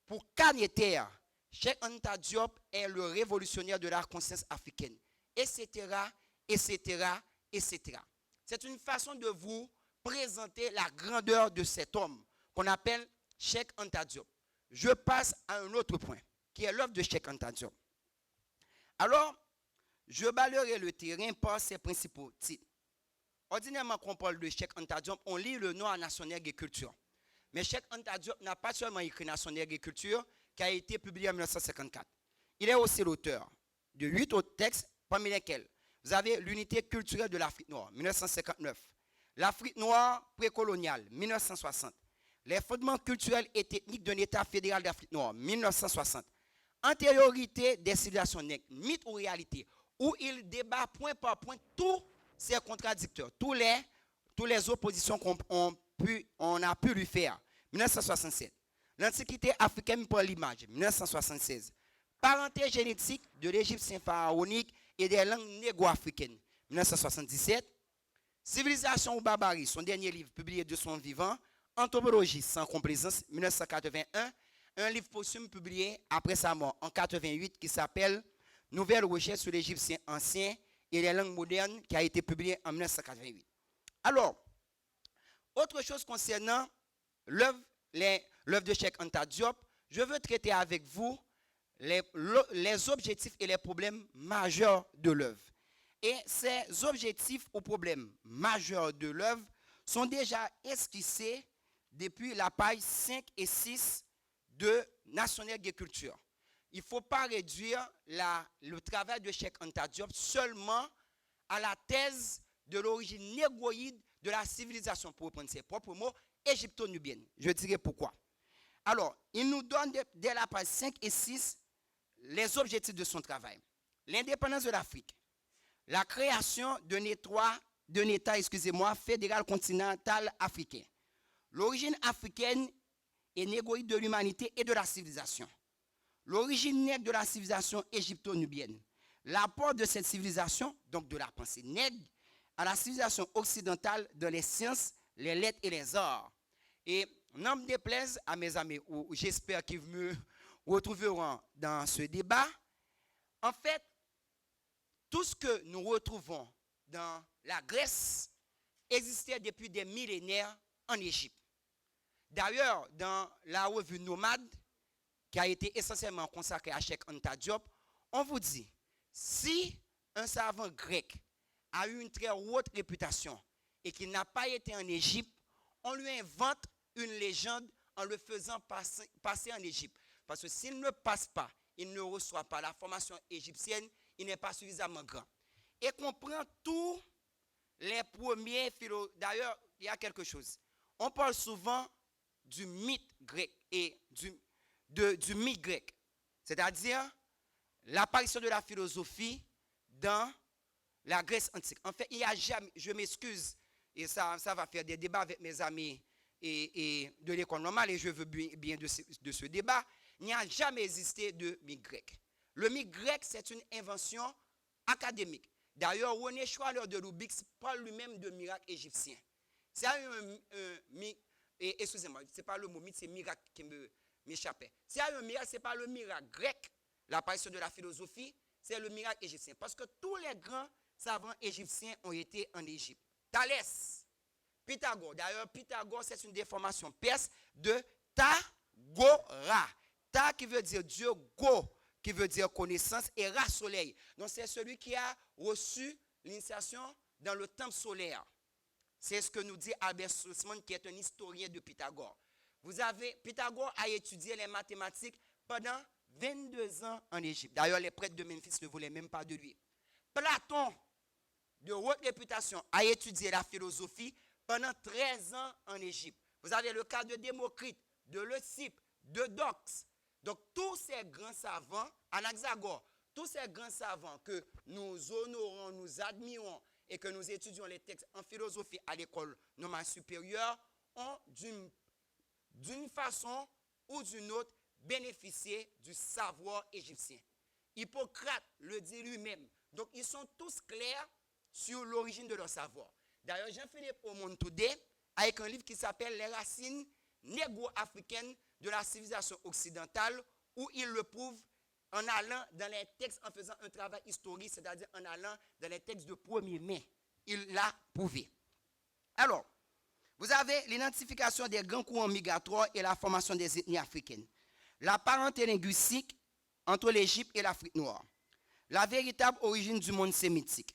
Pour Caneter, Cheikh Anta Diop est le révolutionnaire de la conscience africaine, etc., etc., etc. C'est une façon de vous présenter la grandeur de cet homme qu'on appelle Cheikh Anta Diop. Je passe à un autre point, qui est l'œuvre de Cheikh Anta Diop. Alors, je balayerai le terrain par ses principaux titres. Ordinairement, quand on parle de Cheikh Anta Diop, on lit le nom à Nation Nègre et Culture. Mais Cheikh Anta Diop n'a pas seulement écrit Nation Nègre et Culture, qui a été publié en 1954. Il est aussi l'auteur de 8 autres textes, parmi lesquels vous avez l'unité culturelle de l'Afrique noire, 1959. L'Afrique noire précoloniale, 1960. Les fondements culturels et techniques d'un État fédéral d'Afrique noire, 1960. Antériorité des civilisations nègres, mythe ou réalité, où il débat point par point tous ces contradicteurs, tous les oppositions qu'on a pu lui faire. 1967. L'Antiquité africaine par l'image, 1976. Parenté génétique de l'Égyptien pharaonique et des langues négro-africaines, 1977. Civilisation ou barbarie, son dernier livre publié de son vivant. Anthropologie sans complaisance, 1981. Un livre posthume publié après sa mort en 88 qui s'appelle Nouvelles recherches sur l'Égyptien ancien et les langues modernes, qui a été publié en 1988. Alors, autre chose concernant l'œuvre de Cheikh Anta Diop, je veux traiter avec vous les objectifs et les problèmes majeurs de l'œuvre. Et ces objectifs ou problèmes majeurs de l'œuvre sont déjà esquissés depuis la page 5 et 6 de Nation Nègre et Culture. Il ne faut pas réduire le travail de Cheikh Anta Diop seulement à la thèse de l'origine négroïde de la civilisation, pour reprendre ses propres mots, égypto-nubienne. Je dirai pourquoi. Alors, il nous donne dès la page 5 et 6 les objectifs de son travail. L'indépendance de l'Afrique, la création d'un État fédéral continental africain, l'origine africaine et négroïde de l'humanité et de la civilisation, l'origine nègre de la civilisation égypto-nubienne, l'apport de cette civilisation, donc de la pensée nègre, à la civilisation occidentale dans les sciences, les lettres et les arts. Et n'en me déplaise à mes amis, ou j'espère qu'ils me retrouveront dans ce débat, en fait, tout ce que nous retrouvons dans la Grèce existait depuis des millénaires en Égypte. D'ailleurs, dans la revue Nomade, qui a été essentiellement consacrée à Cheikh Anta Diop, on vous dit, si un savant grec a eu une très haute réputation et qu'il n'a pas été en Égypte, on lui invente une légende en le faisant passer en Égypte. Parce que s'il ne passe pas, il ne reçoit pas la formation égyptienne, il n'est pas suffisamment grand. Et qu'on prend tous les premiers philosophes. D'ailleurs, il y a quelque chose. On parle souvent du mythe grec et du mythe grec. C'est-à-dire l'apparition de la philosophie dans la Grèce antique. En fait, il n'y a jamais, je m'excuse, et ça va faire des débats avec mes amis et de l'école normale, et je veux bien de ce débat, il n'y a jamais existé de mythe grec. Le mythe grec, c'est une invention académique. D'ailleurs, René Schwaller de Rubix parle lui-même de miracle égyptien. C'est un mythe, excusez-moi, ce n'est pas le mot mythe, c'est miracle qui m'échappait. C'est un miracle, ce n'est pas le miracle grec, l'apparition de la philosophie, c'est le miracle égyptien. Parce que tous les grands savants égyptiens ont été en Égypte. Thalès, Pythagore. D'ailleurs, Pythagore, c'est une déformation perse de Tagora. Ta qui veut dire Dieu, Go qui veut dire connaissance, et Ra, soleil. Donc, c'est celui qui a reçu l'initiation dans le temple solaire. C'est ce que nous dit Albert Sussman, qui est un historien de Pythagore. Pythagore a étudié les mathématiques pendant 22 ans en Égypte. D'ailleurs, les prêtres de Memphis ne voulaient même pas de lui. Platon, de haute réputation, a étudié la philosophie pendant 13 ans en Égypte. Vous avez le cas de Démocrite, de Leucippe, de Dox. Donc, tous ces grands savants, Anaxagore, tous ces grands savants que nous honorons, nous admirons et que nous étudions les textes en philosophie à l'école normale supérieure, ont d'une façon ou d'une autre bénéficié du savoir égyptien. Hippocrate le dit lui-même. Donc, ils sont tous clairs sur l'origine de leur savoir. D'ailleurs, Jean-Philippe Omontude, avec un livre qui s'appelle « Les racines négro-africaines de la civilisation occidentale », où il le prouve en allant dans les textes, en faisant un travail historique, c'est-à-dire en allant dans les textes de 1er mai. Il l'a prouvé. Alors, vous avez l'identification des grands courants migratoires et la formation des ethnies africaines. La parenté linguistique entre l'Égypte et l'Afrique noire. La véritable origine du monde sémitique.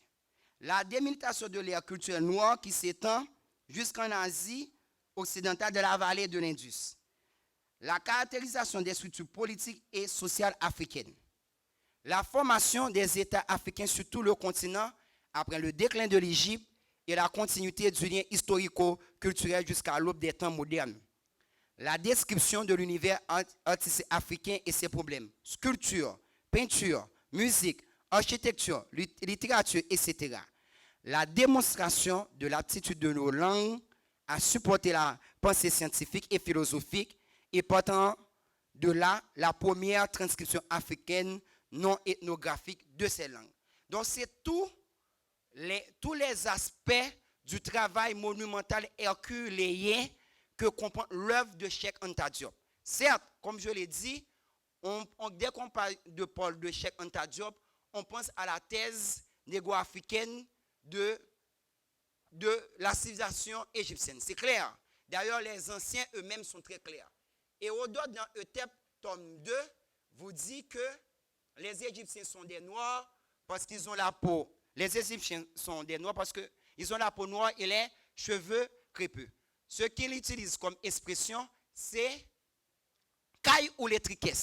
La délimitation de l'ère culturelle noire qui s'étend jusqu'en Asie occidentale de la vallée de l'Indus. La caractérisation des structures politiques et sociales africaines. La formation des États africains sur tout le continent après le déclin de l'Égypte et la continuité du lien historico-culturel jusqu'à l'aube des temps modernes. La description de l'univers artistique africain et ses problèmes. Sculpture, peinture, musique, architecture, littérature, etc. La démonstration de l'aptitude de nos langues à supporter la pensée scientifique et philosophique et partant de là, la première transcription africaine non ethnographique de ces langues. Donc, c'est tous les aspects du travail monumental herculéen que comprend l'œuvre de Cheikh Anta Diop. Certes, comme je l'ai dit, dès qu'on parle de Paul de Cheikh Anta Diop, on pense à la thèse négro-africaine de la civilisation égyptienne. C'est clair. D'ailleurs, les anciens eux-mêmes sont très clairs. Hérodote, dans Eutep, tome 2, vous dit que les Égyptiens sont des Noirs parce qu'ils ont la peau. Les Égyptiens sont des Noirs parce qu'ils ont la peau noire et les cheveux crépus. Ce qu'il utilise comme expression, c'est caille ou les triquets.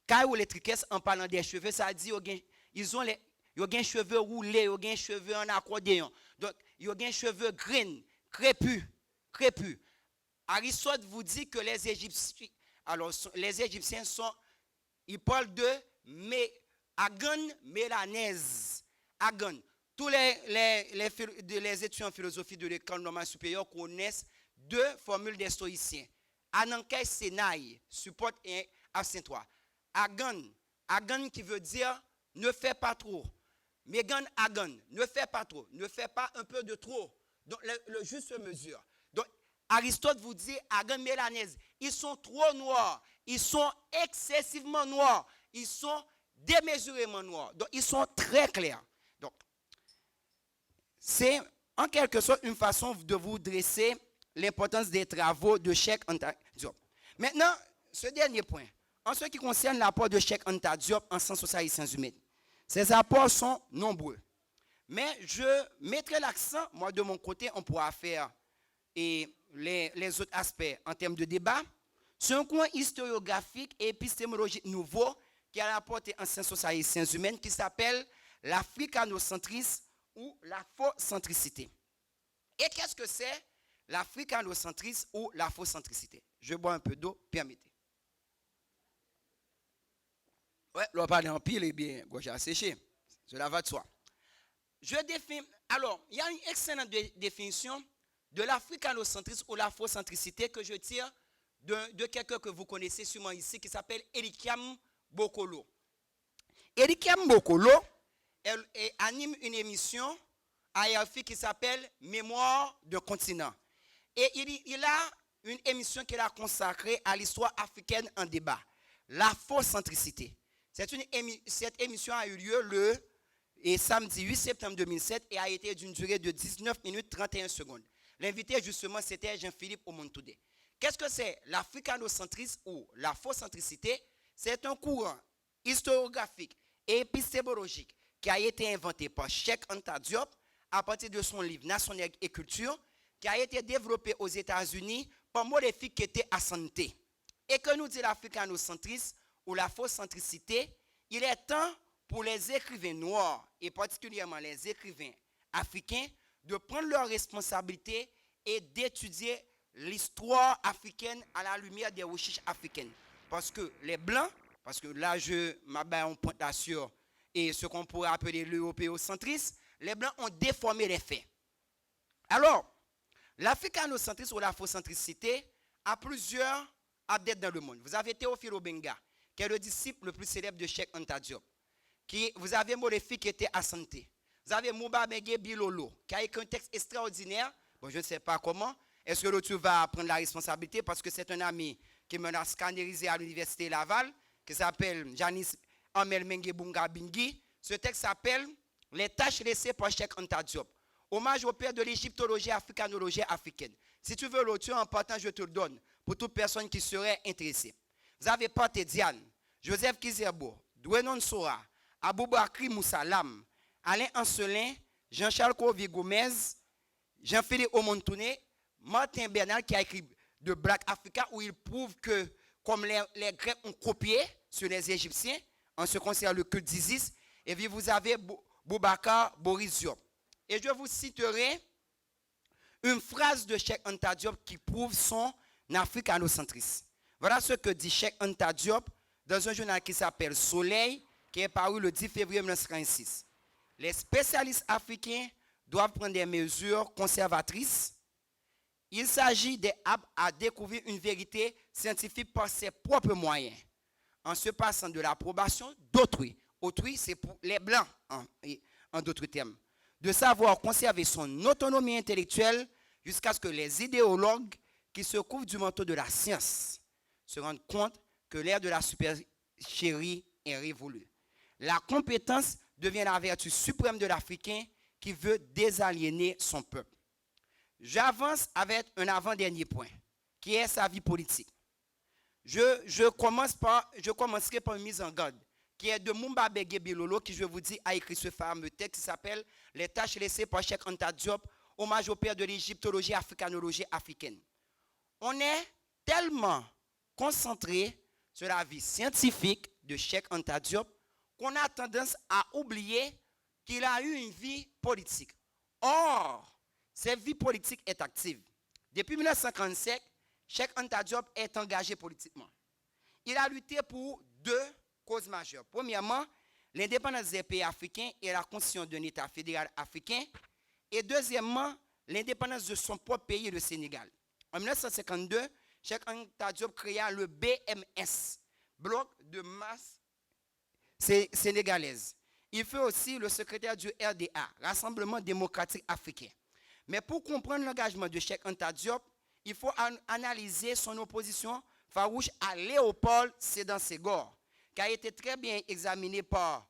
Caille ou les triquets, en parlant des cheveux, ça dit ils ont des cheveux roulés, ils ont des cheveux en accordéon. Donc, ils ont des cheveux green, crépus. Aristote vous dit que les Égyptiens ils parlent de agon mélanèse. Agon. Tous les étudiants en philosophie de l'école normale supérieure connaissent deux formules des stoïciens. Anankei Senai, supporte et absent-toi. Agon qui veut dire ne fais pas trop. Megan agon, ne fais pas trop, ne fais pas un peu de trop. Donc, le juste mesure. Donc, Aristote vous dit, agon mélanèse, ils sont trop noirs, ils sont excessivement noirs, ils sont démesurément noirs. Donc, ils sont très clairs. Donc, c'est en quelque sorte une façon de vous dresser l'importance des travaux de Cheikh Anta Diop. Maintenant, ce dernier point, en ce qui concerne l'apport de Cheikh Anta Diop en sciences sociales et sciences humaines, ces apports sont nombreux. Mais je mettrai l'accent, moi de mon côté, on pourra faire les autres aspects en termes de débat, sur un coin historiographique et épistémologique nouveau qui a apporté en sciences sociales et sciences humaines qui s'appelle l'africanocentrisme ou la faux-centricité. Et qu'est-ce que c'est l'africanocentrisme ou la faux-centricité? Je bois un peu d'eau, permettez. Ouais, l'on parle en pile, eh bien, gauche à sécher. Cela va de soi. Alors, il y a une excellente définition de l'africanocentrisme ou l'afrocentricité que je tire de quelqu'un que vous connaissez sûrement ici qui s'appelle Elikiam Bokolo. Elikiam Bokolo anime une émission à RFI qui s'appelle Mémoire d'un continent. Et il a une émission qu'il a consacrée à l'histoire africaine en débat, l'afrocentricité. Cette émission a eu lieu samedi 8 septembre 2007 et a été d'une durée de 19 minutes 31 secondes. L'invité justement c'était Jean-Philippe Omontoudé. Qu'est-ce que c'est l'africanocentrisme ou l'afrocentricité? C'est un courant historiographique et épistémologique qui a été inventé par Cheikh Anta Diop à partir de son livre Nation et Culture, qui a été développé aux États-Unis par Molefi qui était à santé. Et que nous dit l'africanocentrisme ou l'afrocentricité, il est temps pour les écrivains noirs et particulièrement les écrivains africains de prendre leurs responsabilités et d'étudier l'histoire africaine à la lumière des recherches africaines. Parce que les Blancs, parce que là je m'abat en pointe là sur et ce qu'on pourrait appeler l'européocentrisme, les Blancs ont déformé les faits. Alors, l'africanocentrisme ou l'afrocentricité a plusieurs adeptes dans le monde. Vous avez Théophile Obenga, qui est le disciple le plus célèbre de Cheikh Anta Diop. Vous avez Molefi qui était à santé. Vous avez Mouba Bengue Bilolo, qui a écrit un texte extraordinaire. Bon, je ne sais pas comment. Est-ce que l'autre va prendre la responsabilité parce que c'est un ami qui m'a scannérisé à l'université Laval, qui s'appelle Janice Amel Mengue Bunga Bingui. Ce texte s'appelle « Les tâches laissées par Cheikh Anta Diop ». Hommage au père de l'égyptologie africanologie africaine. Si tu veux l'auteur en partant, je te le donne pour toute personne qui serait intéressée. Vous avez Pathé Diane, Joseph Kizerbo, Dwenon Sora, Aboubakri Moussalam, Alain Ancelin, Jean-Charles Kovi Gomez, Jean-Philippe Omontouné, Martin Bernal qui a écrit de Black Africa où il prouve que comme les Grecs ont copié sur les Égyptiens en ce qui concerne le culte d'Isis, et puis vous avez Boubacar Boris Diop. Et je vous citerai une phrase de Cheikh Anta Diop qui prouve son africanocentrisme. Voilà ce que dit Cheikh Anta Diop dans un journal qui s'appelle Soleil, qui est paru le 10 février 1956. Les spécialistes africains doivent prendre des mesures conservatrices. Il s'agit d'aptes à découvrir une vérité scientifique par ses propres moyens, en se passant de l'approbation d'autrui. Autrui, c'est pour les Blancs, en d'autres termes. De savoir conserver son autonomie intellectuelle jusqu'à ce que les idéologues qui se couvrent du manteau de la science se rendent compte que l'ère de la supercherie est révolue. La compétence devient la vertu suprême de l'Africain qui veut désaliéner son peuple. J'avance avec un avant-dernier point, qui est sa vie politique. Je commencerai par une mise en garde, qui est de Mouba Bengue Bilolo, qui, je vous dis, a écrit ce fameux texte qui s'appelle « Les tâches laissées par Cheikh Anta Diop, hommage au père de l'égyptologie africanologie africaine ». On est tellement concentré sur la vie scientifique de Cheikh Anta Diop qu'on a tendance à oublier qu'il a eu une vie politique. Or, cette vie politique est active. Depuis 1957, Cheikh Anta Diop est engagé politiquement. Il a lutté pour deux causes majeures. Premièrement, l'indépendance des pays africains et la constitution d'un État fédéral africain. Et deuxièmement, l'indépendance de son propre pays, le Sénégal. En 1952, Cheikh Anta Diop créa le BMS, Bloc de masse sénégalaise. Il fut aussi le secrétaire du RDA, Rassemblement démocratique africain. Mais pour comprendre l'engagement de Cheikh Anta Diop, il faut analyser son opposition farouche à Léopold Sédar Senghor, qui a été très bien examiné par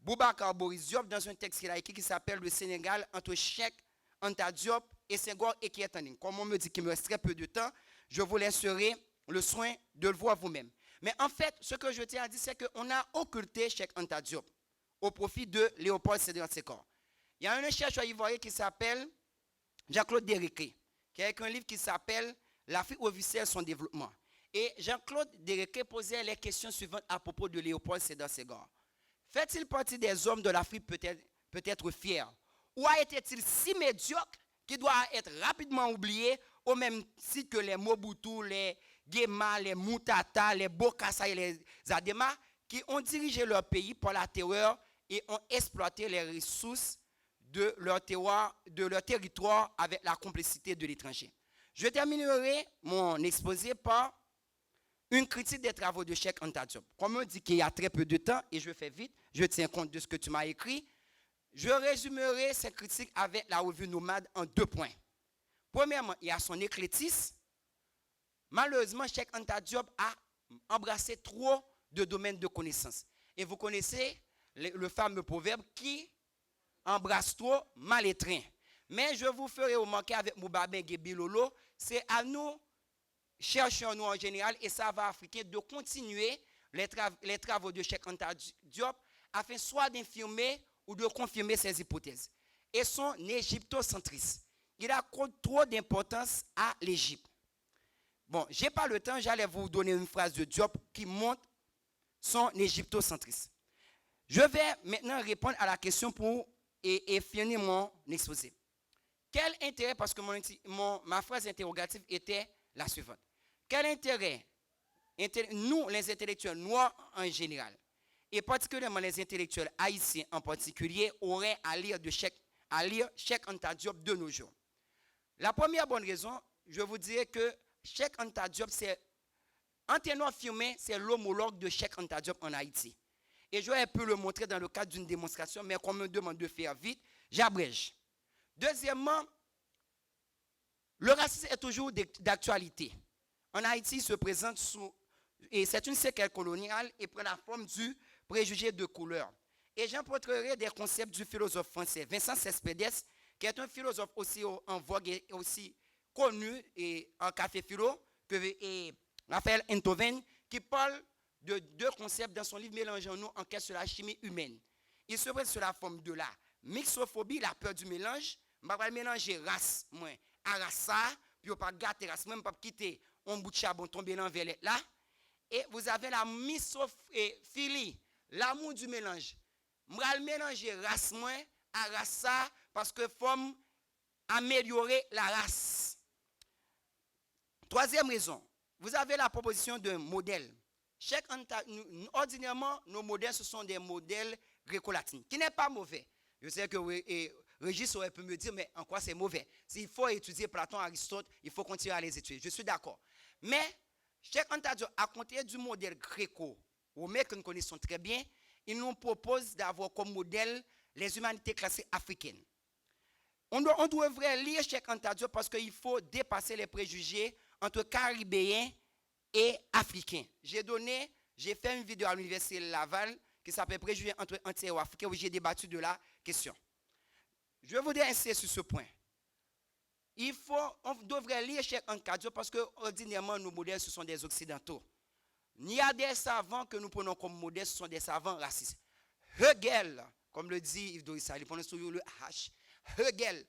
Boubacar Boris Diop dans un texte qu'il a écrit qui s'appelle « Le Sénégal entre Cheikh Anta Diop et Senghor et qui est en ligne ». Comme on me dit qu'il me reste très peu de temps, je vous laisserai le soin de le voir vous-même. Mais en fait, ce que je tiens à dire, c'est qu'on a occulté Cheikh Anta Diop au profit de Léopold Sédar Senghor. Il y a un chercheur ivoirien qui s'appelle Jean-Claude Derriquet, qui a écrit un livre qui s'appelle « L'Afrique officielle, son développement ». Et Jean-Claude Derriquet posait les questions suivantes à propos de Léopold Sédar Senghor. Fait-il partie des hommes de l'Afrique peut-être fiers? Ou a-t-il si médiocre qu'il doit être rapidement oublié au même titre que les Mobutu, les Guéma, les Moutata, les Bokassa et les Zadema qui ont dirigé leur pays par la terreur et ont exploité les ressources de leur territoire avec la complicité de l'étranger. Je terminerai mon exposé par une critique des travaux de Cheikh Anta Diop. Comme on dit qu'il y a très peu de temps, et je fais vite, je tiens compte de ce que tu m'as écrit, je résumerai cette critique avec la revue Nomade en 2 points. Premièrement, il y a son éclectisme. Malheureusement, Cheikh Anta Diop a embrassé trop de domaines de connaissances. Et vous connaissez le fameux proverbe qui embrasse trop, mal étreint. Mais je vous ferai remarquer avec Moubaben Gebilolo, c'est à nous, chercheurs nous en général, et savants africains, de continuer les travaux de Cheikh Anta Diop afin soit d'infirmer ou de confirmer ses hypothèses. Et son égyptocentrisme. Il accorde trop d'importance à l'Égypte. Bon, je n'ai pas le temps, j'allais vous donner une phrase de Diop qui montre son égyptocentrisme. Je vais maintenant répondre à la question et finir mon exposé. Quel intérêt, parce que ma phrase interrogative était la suivante. Quel intérêt, nous les intellectuels noirs en général, et particulièrement les intellectuels haïtiens en particulier, auraient à lire Cheikh Anta Diop de nos jours? La première bonne raison, je vous dirais que Cheikh Anta Diop, en ténor affirmé, c'est l'homologue de Cheikh Anta Diop en Haïti. Et j'aurais pu le montrer dans le cadre d'une démonstration, mais qu'on me demande de faire vite, j'abrège. Deuxièmement, le racisme est toujours d'actualité. En Haïti, il se présente et c'est une séquelle coloniale et prend la forme du préjugé de couleur. Et j'emprunterai des concepts du philosophe français Vincent Cespedes, qui est un philosophe aussi en vogue et aussi connu et en café philo, que Raphaël Enthoven, qui parle de 2 concepts dans son livre Mélangeons-nous, enquête sur la chimie humaine. Il se présente sur la forme de la mixophobie, la peur du mélange. Je ne vais pas mélanger race, moi, à race, puis on ne va pas gâter race, même pas quitter un bout de charbon tomber dans le là. Et vous avez la misophilie, l'amour du mélange. Je vais mélanger race, moi, à race, parce que faut améliorer la race. Troisième raison, vous avez la proposition d'un modèle. Ordinairement, nos modèles, ce sont des modèles gréco-latins, qui n'est pas mauvais. Je sais que Régis aurait pu me dire, mais en quoi c'est mauvais? S'il faut étudier Platon, Aristote, il faut continuer à les étudier. Je suis d'accord. Mais, Cheikh Anta Diop, à compter du modèle gréco-romain que nous connaissons très bien, il nous propose d'avoir comme modèle les humanités classiques africaines. On devrait lire Cheikh Anta Diop parce qu'il faut dépasser les préjugés entre Caribéens et Africains. J'ai fait une vidéo à l'Université Laval qui s'appelle Préjugés entre anti-africains où j'ai débattu de la question. Je voudrais insister sur ce point. On devrait lire Cheikh Anta Diop parce que ordinairement nos modèles ce sont des occidentaux. Il y a des savants que nous prenons comme modèles, ce sont des savants racistes. Hegel, comme le dit Yves Dorissa, il prononce toujours le H. Hegel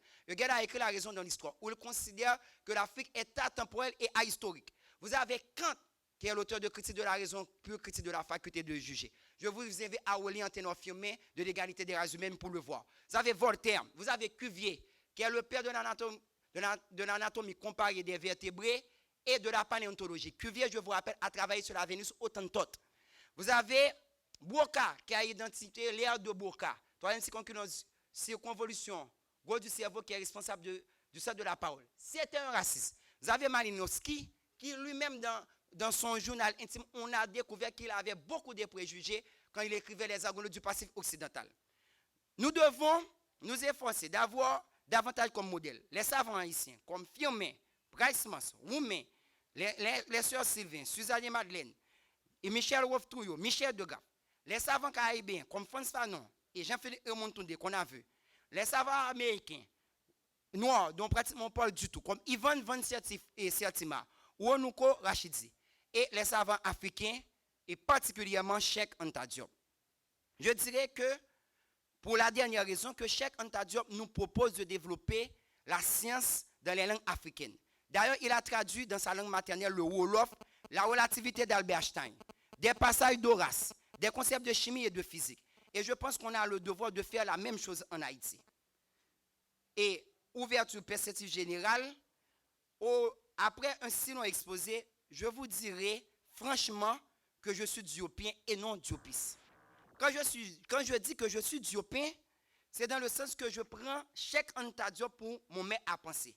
a écrit La raison dans l'histoire, où il considère que l'Afrique est atemporelle et ahistorique. Vous avez Kant, qui est l'auteur de Critique de la raison, pure critique de la faculté de juger. Je vous invite à relire en ténor affirmé de l'égalité des races humaines pour le voir. Vous avez Voltaire, vous avez Cuvier, qui est le père de l'anatomie comparée des vertébrés et de la paléontologie. Cuvier, je vous rappelle, a travaillé sur la Vénus Hottentote. Vous avez Bourka, qui a identifié l'ère de Bourka. Troisième circonvolution, gros du cerveau qui est responsable du centre de la parole. C'est un raciste. Vous avez Malinowski, qui lui-même, dans son journal intime, on a découvert qu'il avait beaucoup de préjugés quand il écrivait les Argonautes du Pacifique occidental. Nous devons nous efforcer d'avoir davantage comme modèle les savants haïtiens, comme Firmin, Bryce-Mans, Roumain, les sœurs Sylvain, Suzanne et Madeleine, et Michel Wolf-Trouillot, Michel Degas, les savants caribéens, comme Frantz Fanon et Jean-Philippe Remontunde, qu'on a vu, les savants américains, noirs, dont pratiquement on parle du tout, comme Ivan Van Sertima, ou Onouko Rachidzi, et les savants africains, et particulièrement Cheikh Anta Diop. Je dirais que, pour la dernière raison, que Cheikh Anta Diop nous propose de développer la science dans les langues africaines. D'ailleurs, il a traduit dans sa langue maternelle le Wolof, la relativité d'Albert Einstein, des passages d'Horace, des concepts de chimie et de physique. Et je pense qu'on a le devoir de faire la même chose en Haïti. Et ouverture perspective générale, après un si long exposé, je vous dirai franchement que je suis diopien et non diopiste. Quand je dis que je suis diopien, c'est dans le sens que je prends Cheikh Anta Diop pour mon maître à penser.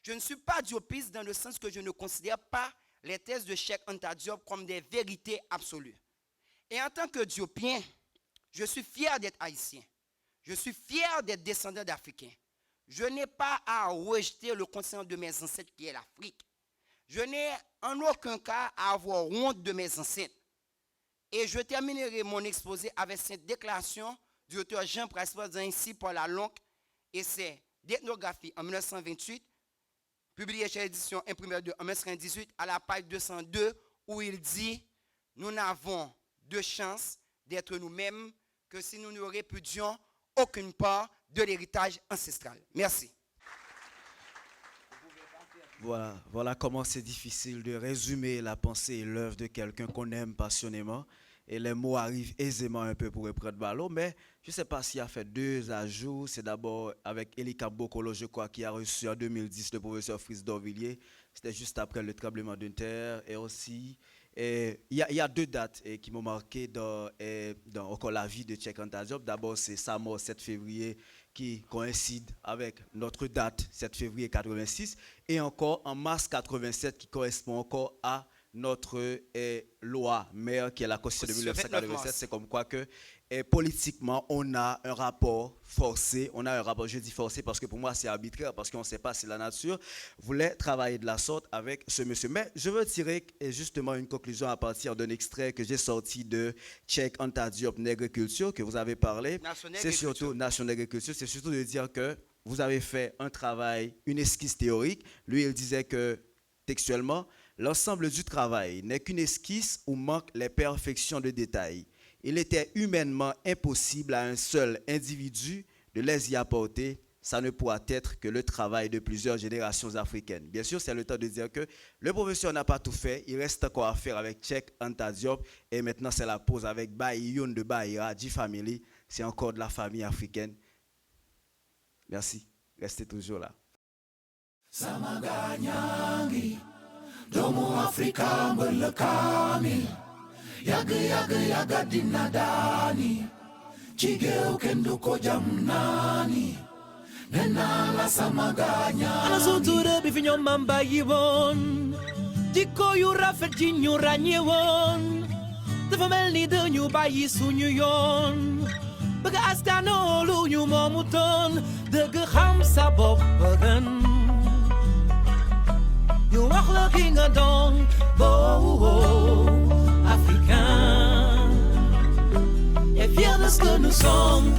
Je ne suis pas diopiste dans le sens que je ne considère pas les thèses de Cheikh Anta Diop comme des vérités absolues. Et en tant que diopien, je suis fier d'être haïtien. Je suis fier d'être descendant d'Africains. Je n'ai pas à rejeter le continent de mes ancêtres qui est l'Afrique. Je n'ai en aucun cas à avoir honte de mes ancêtres. Et je terminerai mon exposé avec cette déclaration du auteur Jean Prespois ainsi Paul Lalonque et c'est d'ethnographie en 1928, publié chez l'édition imprimée de 1918 à la page 202 où il dit « Nous n'avons de chance d'être nous-mêmes que si nous ne répudions aucune part de l'héritage ancestral. » Merci. Voilà comment c'est difficile de résumer la pensée et l'œuvre de quelqu'un qu'on aime passionnément. Et les mots arrivent aisément un peu pour reprendre ballot, mais je ne sais pas s'il a fait 2 ajouts. C'est d'abord avec Elika Bokolo, je crois, qui a reçu en 2010 le professeur Fritz d'Orvilliers. C'était juste après le tremblement de terre. Et aussi, il y a 2 dates qui m'ont marqué dans encore la vie de Cheikh Anta Diop. D'abord, c'est sa mort 7 février qui coïncide avec notre date, 7 février 86. Et encore en mars 87 qui correspond encore à notre loi mère qui est la Constitution de 1987, c'est comme quoi que politiquement on a un rapport forcé, je dis forcé parce que pour moi c'est arbitraire, parce qu'on ne sait pas si la nature voulait travailler de la sorte avec ce monsieur. Mais je veux tirer justement une conclusion à partir d'un extrait que j'ai sorti de Cheikh Anta Diop, Nègre-Culture, que vous avez parlé. C'est surtout Nation Nègre-Culture, c'est surtout de dire que vous avez fait un travail, une esquisse théorique. Lui il disait que textuellement, l'ensemble du travail n'est qu'une esquisse où manquent les perfections de détail. Il était humainement impossible à un seul individu de les y apporter. Ça ne pourra être que le travail de plusieurs générations africaines. Bien sûr, c'est le temps de dire que le professeur n'a pas tout fait. Il reste encore à faire avec Cheikh Anta Diop. Et maintenant, c'est la pause avec Bayi Youn de Bahira, G-Family. C'est encore de la famille africaine. Merci. Restez toujours là. Samaganyangi. Domo Afrika mbelekani Yaga dinadani Chigeo kenduko jamnani Nena la samaganya Anazuture bifinyo mamba yibon Diko yura fedjinyo ranyewon Tefamel ni denyo bayi sunyo yon Baga askano lu nyo momuton Dege hamsa bob bagan You are looking at dawn, africain. Et fier de ce que nous sommes.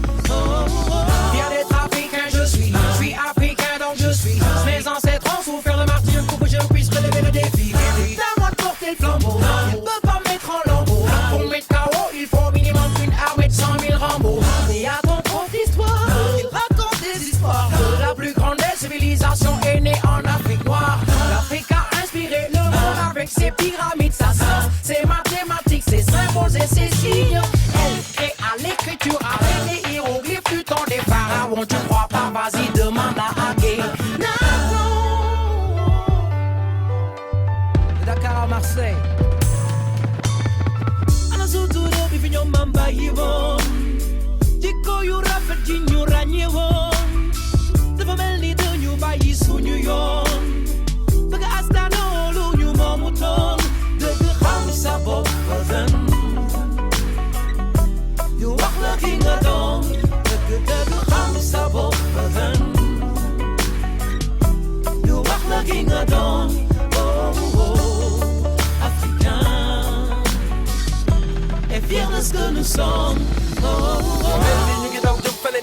Fier d'être africain, je suis africain donc je suis. Mes ancêtres ont souffert de martyrs pour que je puisse relever le défi. C'est à moi de porter le flambeau. Il ne peut pas me mettre en lambeau. Pour mettre KO, il faut au minimum une armée de 100 000 Rambo. Et à ton prof d'histoire, il raconte des histoires. La plus grande des civilisations est née en Afrique noire. L'Afrique a inspiré le monde avec ses pyramides, sa science, ses mathématiques, ses symboles et ses signes. Elle crée à l'écriture avec les hiéroglyphes du temps des pharaons. Tu crois pas, vas-y, demande à Agé. Dakar à Marseille. Anazutu de bifinyo mamba yivon. Diko yura fedjinyo ranyewon. Tefamel ni denyo bayi sunyo yon. Baga astano lu nyu momuton Dege hamsa bob bagan You walk looking at dawn Dege hamsa bob bagan You walk looking at dawn Africain Et fier de ce que nous sommes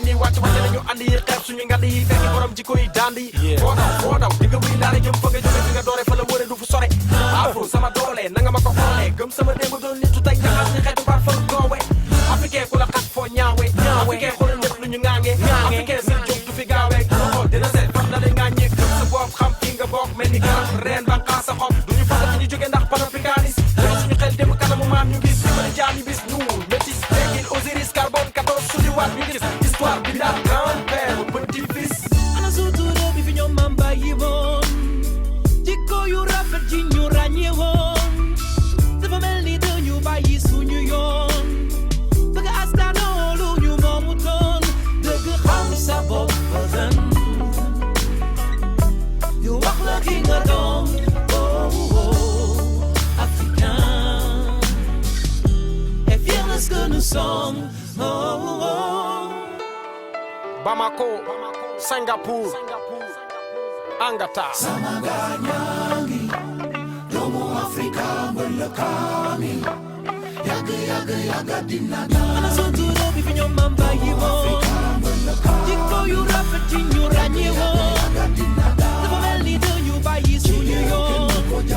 ni wàcc wàcc nañu andi xeex suñu ngand yi fekk borom jikko yi dandi foo daw di nga wuy laale jëm fa nga jóge fi nga doore fa la wëre du fu sore afro sama doole na nga ma ko xoolee gëm sama démb doon nitu tey ñaxas ni xeetu bar fa goowe africain ku la xat foo ñaawe africain xoolal ñëpp lu ñu ŋaange africain seen jóg du fi gaawee xool dina seet fan la lay ŋaañee gëm sa bopp xam fi nga bokk mel ni garab reen banqaa sa xob duñu fasa fi ñu jóge ndax panafricanis dama suñu xel dem kanamu maam ñu gis ma jaami bis nuur métis teggin Osiris carbone 14 suñu waat ñu gis histoire bi daal grand-père petit-fils Anazutu de bifinyo mamba yibon Diko yura fedjinyo ranyewon Tefamel ni denyo bayi sunyo yon Baga astano lu nyu momuton Bamako, Singapour, Angata. Samaganyangi, Domo Africa, Mulakani, Yaga Dinada. Ana sontu do mi finyo mamba yiwo. Diko you rap it in your ranyewo. The family do you buy is who you yo. The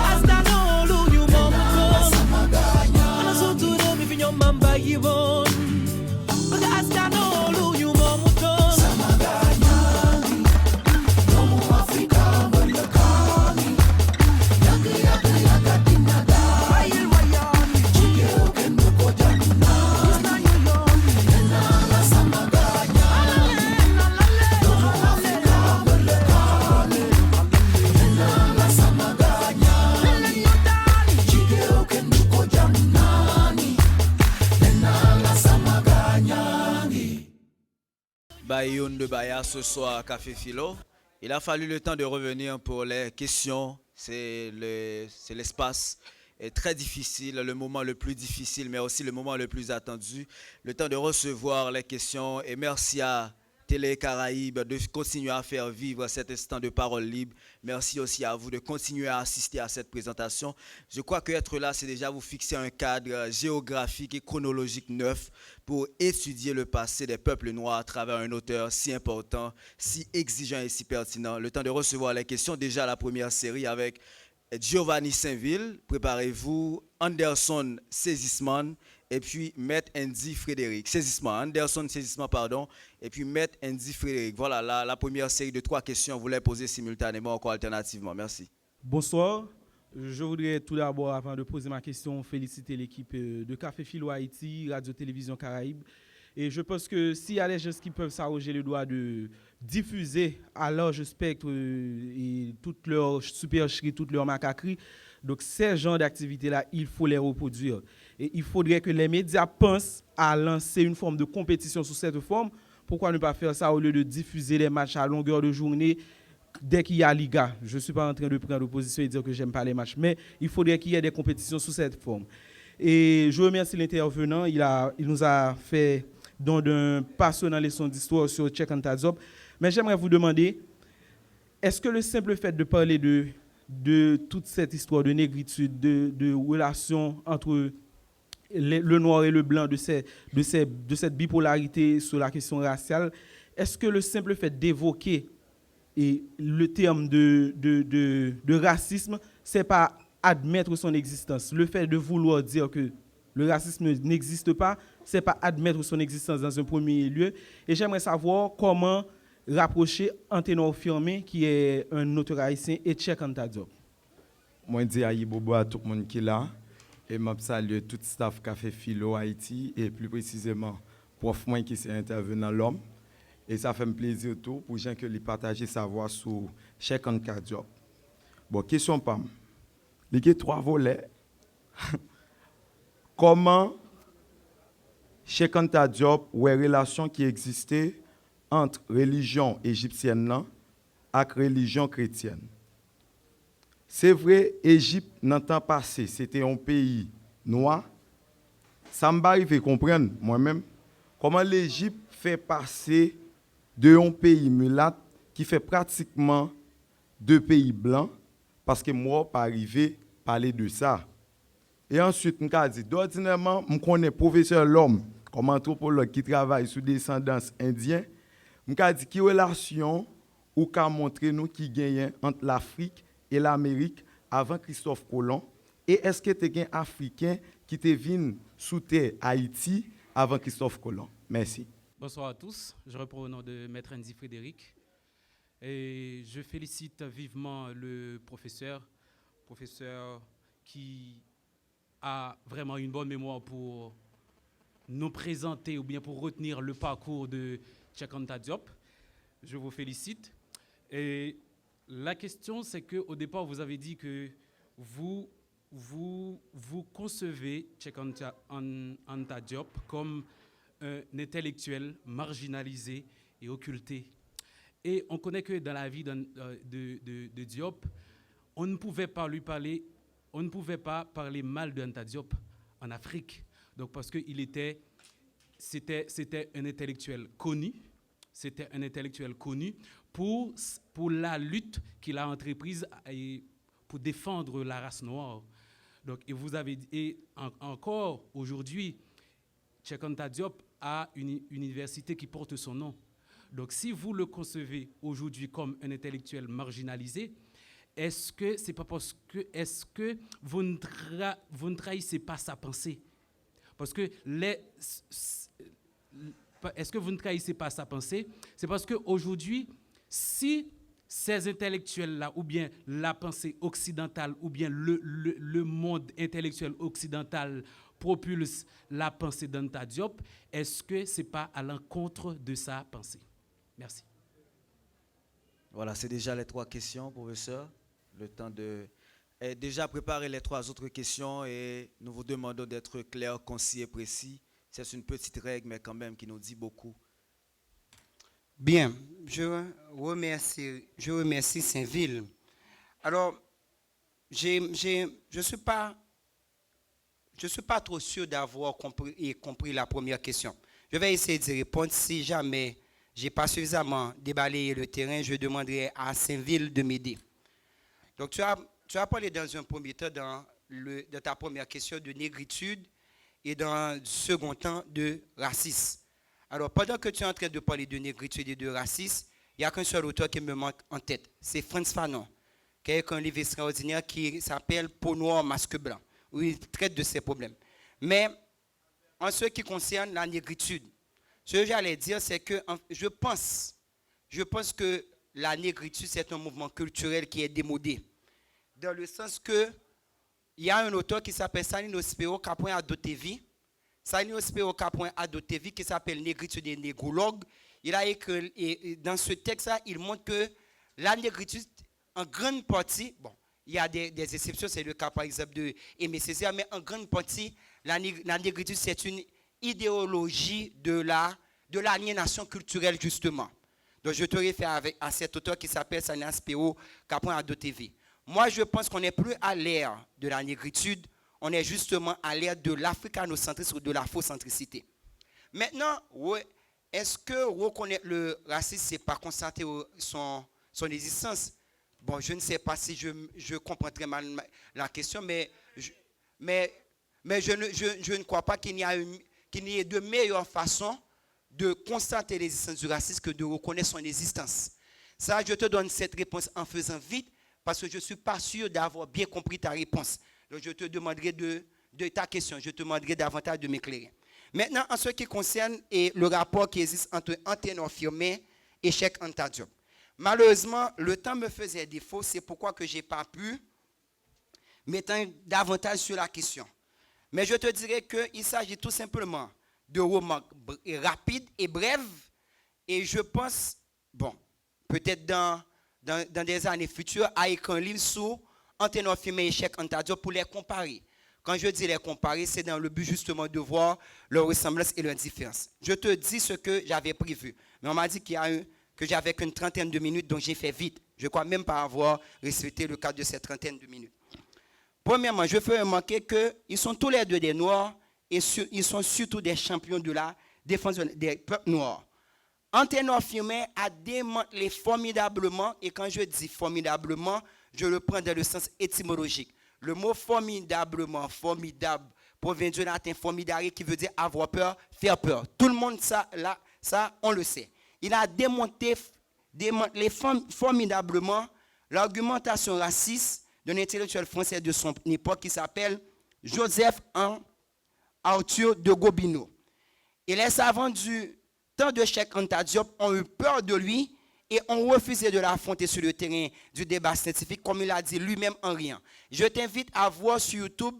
asta no lu you momo. Ana sontu do mi finyo mamba yiwo. The asta no lu you momo. Samaganyangi, Domo Africa, Mulakani, Yaga Dinada. Bayoun de Baya ce soir à Café Philo. Il a fallu le temps de revenir pour les questions. C'est l'espace est très difficile, le moment le plus difficile, mais aussi le moment le plus attendu. Le temps de recevoir les questions. Et merci à Télé Caraïbes de continuer à faire vivre cet instant de parole libre. Merci aussi à vous de continuer à assister à cette présentation. Je crois qu'être là, c'est déjà vous fixer un cadre géographique et chronologique neuf pour étudier le passé des peuples noirs à travers un auteur si important, si exigeant et si pertinent. Le temps de recevoir les questions, déjà la première série avec Giovanni Saint-Ville, préparez-vous, Anderson Saisisman, et puis Maître Andy Frédéric. Anderson Saisisman, pardon, et puis Maître Andy Frédéric. Voilà la première série de 3 questions, vous les posez simultanément, encore alternativement. Merci. Bonsoir. Je voudrais tout d'abord, avant de poser ma question, féliciter l'équipe de Café Philo Haïti, Radio-Télévision Caraïbes. Et je pense que s'il y a des gens qui peuvent s'arroger le droit de diffuser à large spectre et toutes leurs supercheries, toutes leurs macaqueries, donc ces genres d'activités-là, il faut les reproduire. Et il faudrait que les médias pensent à lancer une forme de compétition sous cette forme. Pourquoi ne pas faire ça au lieu de diffuser les matchs à longueur de journée dès qu'il y a Liga? Je ne suis pas en train de prendre position et dire que je n'aime pas les matchs, mais il faudrait qu'il y ait des compétitions sous cette forme. Et je remercie l'intervenant. Il nous a fait don d'un passionnant leçon d'histoire sur Cheikh Anta Diop. Mais j'aimerais vous demander, est-ce que le simple fait de parler de toute cette histoire de négritude, de relations entre le noir et le blanc, de cette bipolarité sur la question raciale, est-ce que le simple fait d'évoquer le terme de racisme, c'est pas admettre son existence? Le fait de vouloir dire que le racisme n'existe pas, c'est pas admettre son existence dans un premier lieu. Et j'aimerais savoir comment rapprocher Anténor Firmé, qui est un auteur haïtien, et Cheikh Anta Diop. Moi, je dis à Yibobo à tout le monde qui est là. Et je salue tout le staff Café Philo Haïti, et plus précisément, prof moi qui s'est intervenu l'homme. Et ça fait un plaisir tout pour les gens qui partagent sa voix sur Cheikh Anta Diop. Bon, question pas. Il y a 3 volets. Comment Cheikh Anta Diop ou les relations qui existaient entre religion égyptienne et religion chrétienne? C'est vrai, l'Égypte, dans le temps passé, c'était un pays noir. Ça m'arrive comprendre moi-même comment l'Égypte fait passer de un pays mulâtre qui fait pratiquement 2 pays blancs, parce que moi, pas arrivé à parler de ça. Et ensuite, je me dis, d'ordinairement, je connais professeur L'Homme, comme anthropologue qui travaille sur descendance indienne. Je me dis, quelle relation ou qu'a montré nous qui gagne entre l'Afrique et l'Amérique avant Christophe Colomb? Et est-ce que tu as un Africain qui te venu sous terre Haïti avant Christophe Colomb? Merci. Bonsoir à tous. Je reprends au nom de Maître Andy Frédéric. Et je félicite vivement le professeur qui a vraiment une bonne mémoire pour nous présenter ou bien pour retenir le parcours de Cheikh Anta Diop. Je vous félicite. Et la question, c'est qu'au départ, vous avez dit que vous concevez Cheikh Anta Diop comme un intellectuel marginalisé et occulté. Et on connaît que dans la vie de Diop, on ne pouvait pas parler mal d'Anta Diop en Afrique. Donc parce que c'était un intellectuel connu, c'était un intellectuel connu pour la lutte qu'il a entreprise pour défendre la race noire. Donc, et vous avez encore aujourd'hui, Cheikh Anta Diop a une université qui porte son nom. Donc, si vous le concevez aujourd'hui comme un intellectuel marginalisé, est-ce que c'est pas parce que vous ne trahissez pas sa pensée? Parce que est-ce que vous ne trahissez pas sa pensée? C'est parce qu'aujourd'hui, si ces intellectuels-là, ou bien la pensée occidentale, ou bien le monde intellectuel occidental propulse la pensée d'Anta Diop, est-ce que ce n'est pas à l'encontre de sa pensée? Merci. Voilà, c'est déjà les 3 questions, professeur. Le temps de déjà préparer les 3 autres questions et nous vous demandons d'être clair, concis et précis. C'est une petite règle, mais quand même qui nous dit beaucoup. Bien, je remercie Saint-Ville. Alors, je ne suis pas trop sûr d'avoir compris la première question. Je vais essayer de répondre. Si jamais je n'ai pas suffisamment déballé le terrain, je demanderai à Saint-Ville de m'aider. Donc, tu as parlé dans un premier temps, dans ta première question, de négritude et dans un second temps, de racisme. Alors, pendant que tu es en train de parler de négritude et de racisme, il n'y a qu'un seul auteur qui me manque en tête. C'est Frantz Fanon, qui a écrit un livre extraordinaire qui s'appelle « Peau noire, masque blanc », où il traite de ces problèmes. Mais en ce qui concerne la négritude, ce que j'allais dire, c'est que je pense que la négritude, c'est un mouvement culturel qui est démodé. Dans le sens que il y a un auteur qui s'appelle Salino Spero qui a point adopté vie. Salino Spero qui a point adopté vie, qui s'appelle Négritude et négologue. Il a écrit, et dans ce texte-là, il montre que la négritude, en grande partie, bon, il y a des exceptions, c'est le cas par exemple de Aimé Césaire, mais en grande partie, la négritude, c'est une idéologie de l'aliénation culturelle, justement. Donc je te réfère à cet auteur qui s'appelle Salino Spero qui a point adopté vie. Moi, je pense qu'on n'est plus à l'ère de la négritude, on est justement à l'ère de l'africanocentrisme ou de l'afrocentricité. Maintenant, est-ce que reconnaître le racisme, c'est pas constater son existence? Bon, je ne sais pas si je comprends très mal la question, mais je ne crois pas qu'il y ait de meilleure façon de constater l'existence du racisme que de reconnaître son existence. Ça, je te donne cette réponse en faisant vite, parce que je ne suis pas sûr d'avoir bien compris ta réponse. Donc, je te demanderai de ta question, je te demanderai davantage de m'éclairer. Maintenant, en ce qui concerne le rapport qui existe entre Anténor Firmin et Cheikh Anta Diop. Malheureusement, le temps me faisait défaut, c'est pourquoi que je n'ai pas pu m'étendre davantage sur la question. Mais je te dirais qu'il s'agit tout simplement de remarques rapides et brèves, et je pense, bon, peut-être dans des années futures, à écrire un livre sur Anténor Firmin et Cheikh Anta Diop pour les comparer. Quand je dis les comparer, c'est dans le but justement de voir leur ressemblance et leur différence. Je te dis ce que j'avais prévu. Mais on m'a dit que j'avais qu'une trentaine de minutes, donc j'ai fait vite. Je ne crois même pas avoir respecté le cadre de cette trentaine de minutes. Premièrement, je fais remarquer qu'ils sont tous les deux des Noirs et ils sont surtout des champions de la défense des peuples noirs. Anténor Firmin a démantelé formidablement, et quand je dis formidablement, je le prends dans le sens étymologique. Le mot formidablement, formidable, provient du latin formidare qui veut dire avoir peur, faire peur. Tout le monde, ça, on le sait. Il a démantelé formidablement l'argumentation raciste d'un intellectuel français de son époque qui s'appelle Joseph Arthur de Gobineau. Et les savants du temps de Cheikh Anta Diop ont eu peur de lui et ont refusé de l'affronter sur le terrain du débat scientifique, comme il a dit lui-même en riant. Je t'invite à voir sur YouTube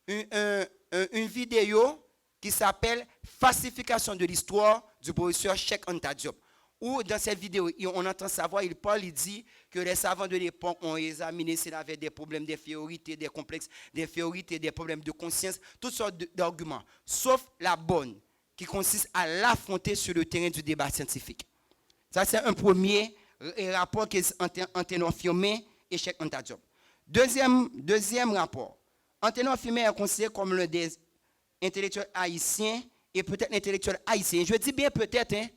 une vidéo qui s'appelle « Falsification de l'histoire du professeur Cheikh Anta Diop ». Où dans cette vidéo, on entend sa voix, il parle, il dit que les savants de l'époque ont examiné s'il avait des problèmes d'infériorité, des complexes d'infériorité, des problèmes de conscience, toutes sortes d'arguments, sauf la bonne, qui consiste à l'affronter sur le terrain du débat scientifique. Ça, c'est un premier rapport qui est entre Anténor Firmin et Cheikh Anta Diop. Deuxième rapport. Anténor Firmin est considéré comme l'un des intellectuels haïtiens et peut-être l'intellectuel haïtien. Je dis bien peut-être, hein,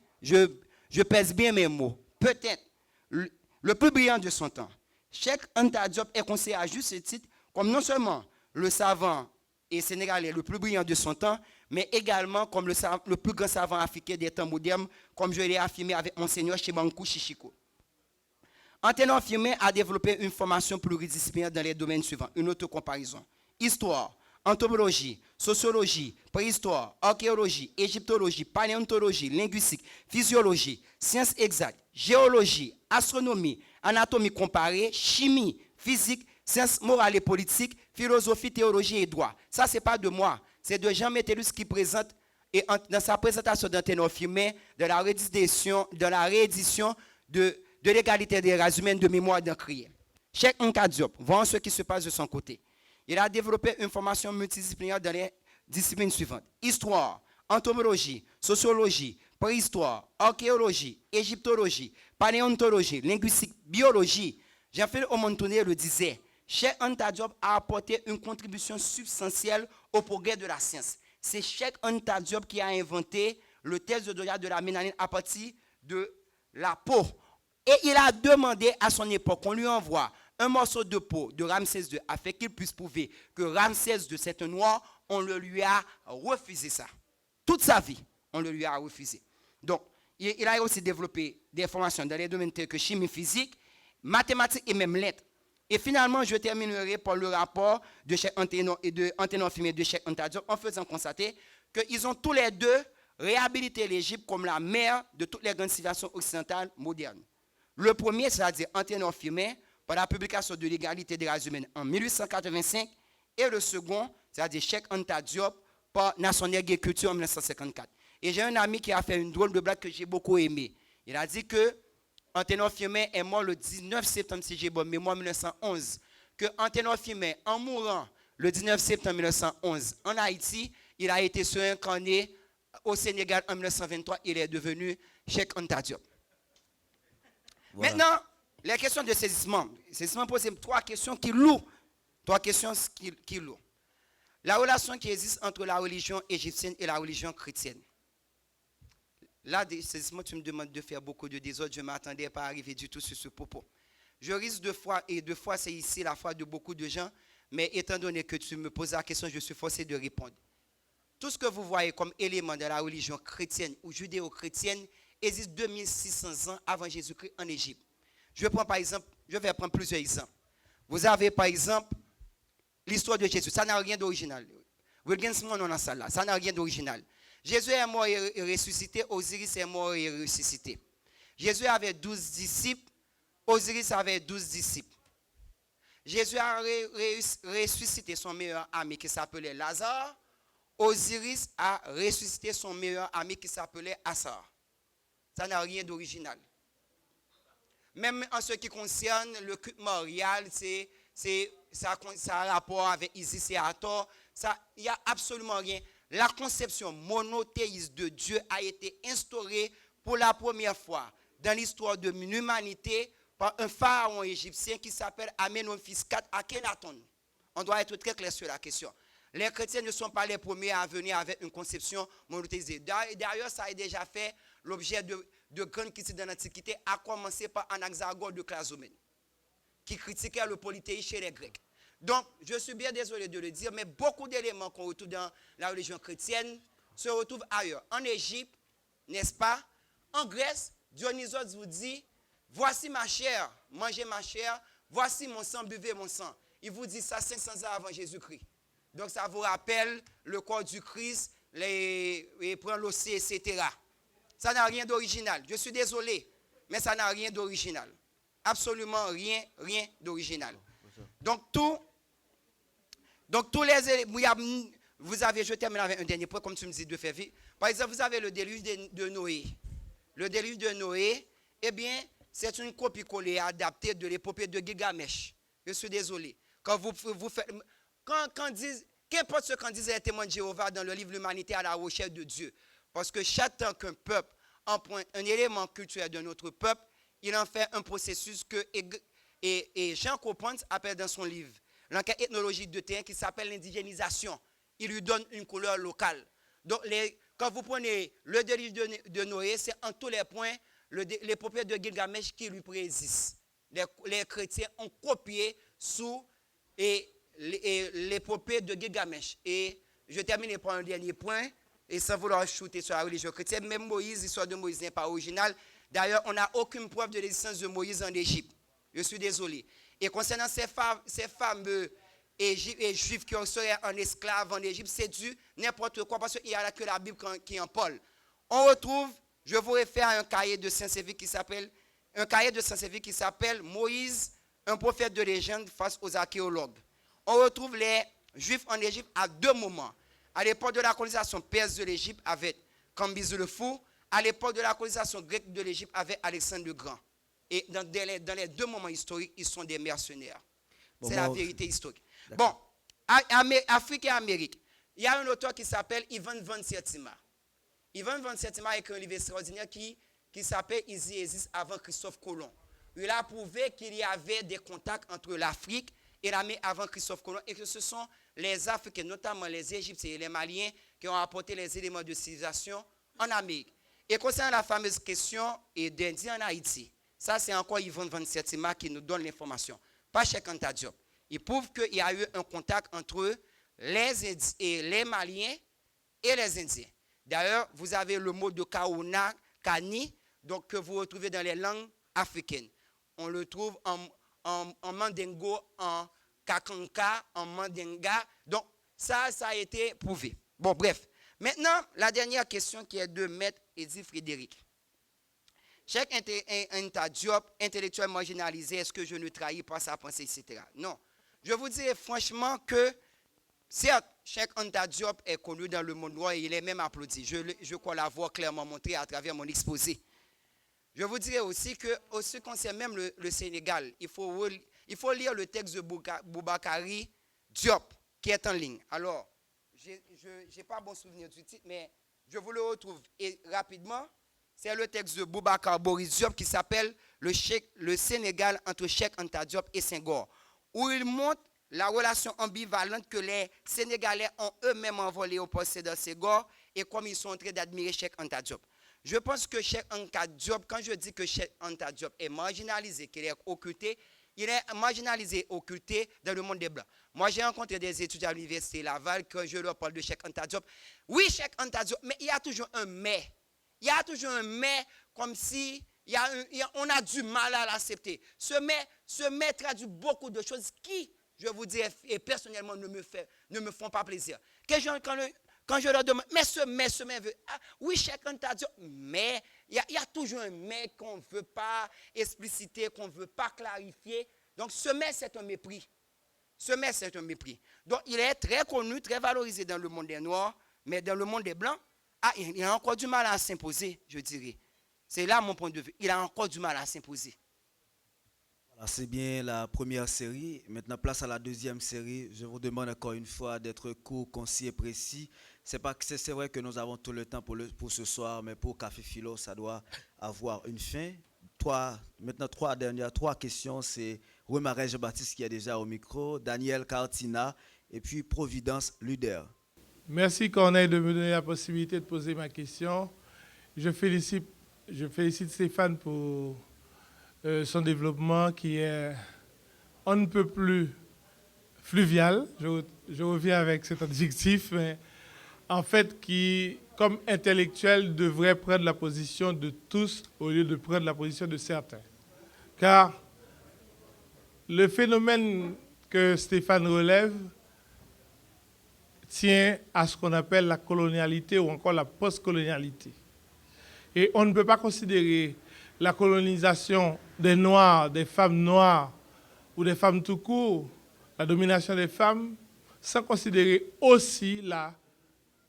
je pèse bien mes mots, peut-être le plus brillant de son temps. Cheikh Anta Diop est considéré à juste titre comme non seulement le savant et sénégalais le plus brillant de son temps, mais également comme le plus grand savant africain des temps modernes, comme je l'ai affirmé avec Monseigneur Chibankou Chichiko. Anténon Firmin a développé une formation pluridisciplinaire dans les domaines suivants. Une autre comparaison. Histoire, anthropologie, sociologie, préhistoire, archéologie, égyptologie, paléontologie, linguistique, physiologie, sciences exactes, géologie, astronomie, anatomie comparée, chimie, physique, sciences morales et politiques, philosophie, théologie et droit. Ça, ce n'est pas de moi. C'est de Jean Métellus qui présente, et dans sa présentation d'Anténon Firmin, de la réédition de l'égalité des races humaines de mémoire d'un crier. Cheikh Anta Diop, voyons ce qui se passe de son côté. Il a développé une formation multidisciplinaire dans les disciplines suivantes. Histoire, entomologie, sociologie, préhistoire, archéologie, égyptologie, paléontologie, linguistique, biologie. Jean-Philippe Omontoné le disait, Cheikh Anta Diop a apporté une contribution substantielle au progrès de la science. C'est Cheikh Anta Diop qui a inventé le test de dosage de la mélanine à partir de la peau. Et il a demandé à son époque qu'on lui envoie un morceau de peau de Ramsès II afin qu'il puisse prouver que Ramsès II c'est un noir. On le lui a refusé ça. Toute sa vie, on le lui a refusé. Donc, il a aussi développé des formations dans les domaines tels que chimie physique, mathématiques et même lettres. Et finalement, je terminerai par le rapport de Cheikh Anténon Firmin et de Cheikh Anta Diop en faisant constater qu'ils ont tous les deux réhabilité l'Égypte comme la mère de toutes les grandes civilisations occidentales modernes. Le premier, c'est-à-dire Anténon Firmin, par la publication de l'égalité des races humaines en 1885, et le second, c'est-à-dire Cheikh Anta Diop, par Nation Agriculture en 1954. Et j'ai un ami qui a fait une drôle de blague que j'ai beaucoup aimée. Il a dit que Anténon Firmin est mort le 19 septembre, si j'ai bonne mémoire, 1911. Que Anténon Firmin, en mourant le 19 septembre 1911 en Haïti, il a été surincarné au Sénégal en 1923. Il est devenu Cheikh Anta Diop. Voilà. Maintenant, les questions de saisissement. Saisissement pose trois questions qui louent. La relation qui existe entre la religion égyptienne et la religion chrétienne. Là, saisissement, tu me demandes de faire beaucoup de désordre. Je ne m'attendais pas à arriver du tout sur ce propos. Je risque de fois, c'est ici la foi de beaucoup de gens, mais étant donné que tu me poses la question, je suis forcé de répondre. Tout ce que vous voyez comme élément de la religion chrétienne ou judéo-chrétienne existe 2600 ans avant Jésus-Christ en Égypte. Je vais prendre plusieurs exemples. Vous avez par exemple l'histoire de Jésus. Ça n'a rien d'original. Ça n'a rien d'original. Jésus est mort et ressuscité. Osiris est mort et ressuscité. Jésus avait 12 disciples. Osiris avait 12 disciples. Jésus a ressuscité son meilleur ami qui s'appelait Lazare. Osiris a ressuscité son meilleur ami qui s'appelait Assar. Ça n'a rien d'original. Même en ce qui concerne le culte marial, ça a un rapport avec Isis et Hathor. Il n'y a absolument rien. La conception monothéiste de Dieu a été instaurée pour la première fois dans l'histoire de l'humanité par un pharaon égyptien qui s'appelle Amenhotep IV Akhenaton. On doit être très clair sur la question. Les chrétiens ne sont pas les premiers à venir avec une conception monothéiste. D'ailleurs, ça a déjà fait l'objet de grandes critiques dans l'Antiquité, à commencer par Anaxagore de Clazomène, qui critiquait le polythéisme chez les Grecs. Donc, je suis bien désolé de le dire, mais beaucoup d'éléments qu'on retrouve dans la religion chrétienne se retrouvent ailleurs. En Égypte, n'est-ce pas? En Grèce, Dionysos vous dit, voici ma chair, mangez ma chair, voici mon sang, buvez mon sang. Il vous dit ça 500 ans avant Jésus-Christ. Donc, ça vous rappelle le corps du Christ, les prend l'océ, etc. Ça n'a rien d'original. Je suis désolé, mais ça n'a rien d'original. Absolument rien d'original. Donc, tous les... Vous avez, je termine avec un dernier point, comme tu me dis de faire vite. Par exemple, vous avez le déluge de Noé. Le déluge de Noé, eh bien, c'est une copie-collée adaptée de l'épopée de Gilgamesh. Je suis désolé. Quand vous faites... Qu'importe ce qu'en disent les témoins de Jéhovah dans le livre L'Humanité à la recherche de Dieu. Parce que chaque temps qu'un peuple emprunte un élément culturel de notre peuple, il en fait un processus que Jean Copons appelle dans son livre l'enquête ethnologique de terrain qui s'appelle l'indigénisation. Il lui donne une couleur locale. Donc, quand vous prenez le déluge de Noé, c'est en tous les points l'épopée de Gilgamesh qui lui préexiste. Les chrétiens ont copié sous l'épopée de Gilgamesh. Et je termine par un dernier point, et sans vouloir shooter sur la religion chrétienne, même Moïse, l'histoire de Moïse n'est pas originale. D'ailleurs, on n'a aucune preuve de l'existence de Moïse en Égypte. Je suis désolé. Et concernant ces fameux juifs qui seraient en esclaves en Égypte, c'est dû n'importe quoi, parce qu'il n'y a là que la Bible qui en parle. On retrouve, je vous réfère à un cahier de Saint-Séville qui s'appelle Moïse, un prophète de légende face aux archéologues. On retrouve les Juifs en Égypte à deux moments. À l'époque de la colonisation perse de l'Égypte avec Cambyse le Fou, à l'époque de la colonisation grecque de l'Égypte avec Alexandre le Grand. Et dans les deux moments historiques, ils sont des mercenaires. C'est la vérité historique. Bon, Afrique et Amérique. Il y a un auteur qui s'appelle Ivan Van Sertima. Ivan Van Sertima a écrit un livre extraordinaire qui s'appelle Easy Exist avant Christophe Colomb. Il a prouvé qu'il y avait des contacts entre l'Afrique et l'Amérique avant Christophe Colomb et que ce sont les Africains, notamment les Égyptiens et les Maliens, qui ont apporté les éléments de civilisation en Amérique. Et concernant la fameuse question d'Indien en Haïti, ça c'est encore Ivan Van Sertima qui nous donne l'information. Pas Cheikh Anta Diop. Il prouve qu'il y a eu un contact entre les Maliens et les Indiens. D'ailleurs, vous avez le mot de Kauna, Kani, donc, que vous retrouvez dans les langues africaines. On le trouve en Mandingo, en Kakanka, en Mandinga. Donc, ça a été prouvé. Bon, bref. Maintenant, la dernière question qui est de Maître Eddy Frédéric. Cheikh Anta Diop, intellectuel marginalisé, est-ce que je ne trahis pas sa pensée, etc. Non. Je vous dirais franchement que, certes, Cheikh Anta Diop est connu dans le monde noir et il est même applaudi. Je crois l'avoir clairement montré à travers mon exposé. Je vous dirais aussi que, en ce qui concerne même le Sénégal, il faut lire le texte de Boubakari Diop, qui est en ligne. Alors, je n'ai pas bon souvenir du titre, mais je vous le retrouve rapidement. C'est le texte de Boubacar Boris Diop qui s'appelle le Sénégal entre Cheikh Anta Diop et Senghor, où il montre la relation ambivalente que les Sénégalais ont eux-mêmes envolée au procès de Senghor et comme ils sont en train d'admirer Cheikh Anta Diop. Je pense que Cheikh Anta Diop, quand je dis que Cheikh Anta Diop est marginalisé, qu'il est occulté, il est marginalisé, occulté dans le monde des Blancs. Moi, j'ai rencontré des étudiants à l'université Laval quand je leur parle de Cheikh Anta Diop. Oui, Cheikh Anta Diop, mais il y a toujours un mais. Il y a toujours un mais comme si on a du mal à l'accepter. Ce mais traduit beaucoup de choses qui, je vous dis, et personnellement, ne me font pas plaisir. Quand je leur demande, mais ce mais veut. Ah, oui, Cheikh Anta Diop, mais il y a toujours un mais qu'on ne veut pas expliciter, qu'on ne veut pas clarifier. Donc, ce mais, c'est un mépris. Ce mais, c'est un mépris. Donc, il est très connu, très valorisé dans le monde des Noirs, mais dans le monde des Blancs, il a encore du mal à s'imposer, je dirais. C'est là mon point de vue. Il a encore du mal à s'imposer. Voilà, c'est bien la première série. Maintenant, place à la deuxième série. Je vous demande encore une fois d'être court, concis et précis. C'est vrai que nous avons tout le temps pour ce soir, mais pour Café Philo, ça doit avoir une fin. Trois questions. C'est Romain Jean-Baptiste qui est déjà au micro, Daniel Cartina et puis Providence Luder. Merci Corneille de me donner la possibilité de poser ma question. Je félicite Stéphane pour son développement qui est on ne peut plus fluvial. Je reviens avec cet adjectif, mais en fait qui, comme intellectuel, devrait prendre la position de tous au lieu de prendre la position de certains. Car le phénomène que Stéphane relève tient à ce qu'on appelle la colonialité ou encore la postcolonialité. Et on ne peut pas considérer la colonisation des Noirs, des femmes noires ou des femmes tout court, la domination des femmes, sans considérer aussi la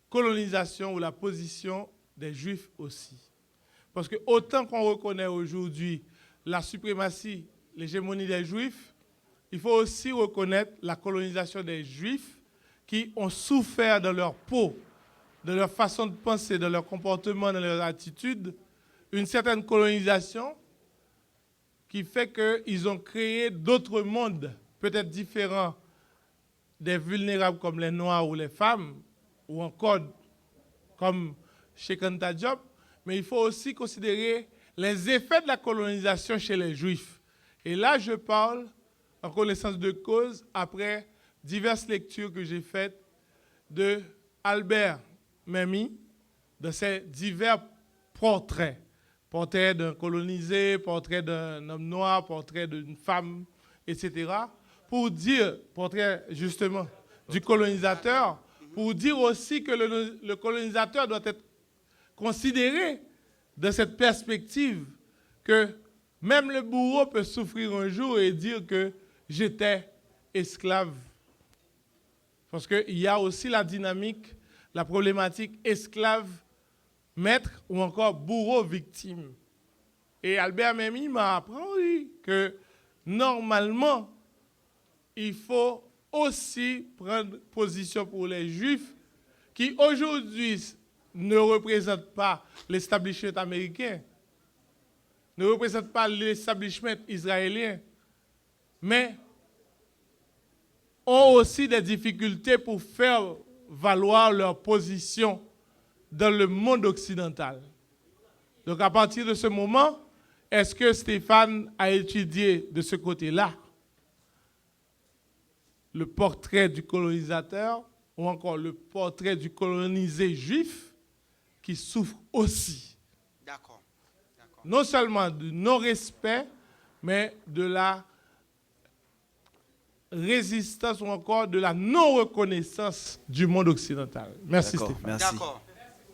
colonisation ou la position des Juifs aussi. Parce que autant qu'on reconnaît aujourd'hui la suprématie, l'hégémonie des Juifs, il faut aussi reconnaître la colonisation des Juifs qui ont souffert dans leur peau, de leur façon de penser, de leur comportement, de leur attitude, une certaine colonisation qui fait qu'ils ont créé d'autres mondes, peut-être différents des vulnérables comme les Noirs ou les femmes, ou encore comme Cheikh Anta Diop, mais il faut aussi considérer les effets de la colonisation chez les Juifs. Et là, je parle en connaissance de cause après diverses lectures que j'ai faites de Albert Memmi, de ses divers portraits. Portrait d'un colonisé, portrait d'un homme noir, portrait d'une femme, etc. Pour dire, portrait justement du colonisateur, pour dire aussi que le colonisateur doit être considéré de cette perspective que même le bourreau peut souffrir un jour et dire que j'étais esclave. Parce qu'il y a aussi la dynamique, la problématique esclave-maître ou encore bourreau-victime. Et Albert Memmi m'a appris que normalement, il faut aussi prendre position pour les Juifs qui aujourd'hui ne représentent pas l'establishment américain, ne représentent pas l'establishment israélien, mais ont aussi des difficultés pour faire valoir leur position dans le monde occidental. Donc à partir de ce moment, est-ce que Stéphane a étudié de ce côté-là le portrait du colonisateur ou encore le portrait du colonisé juif qui souffre aussi? D'accord. Non seulement du non-respect, mais de la résistance ou encore de la non-reconnaissance du monde occidental. Merci Stéphane. Merci.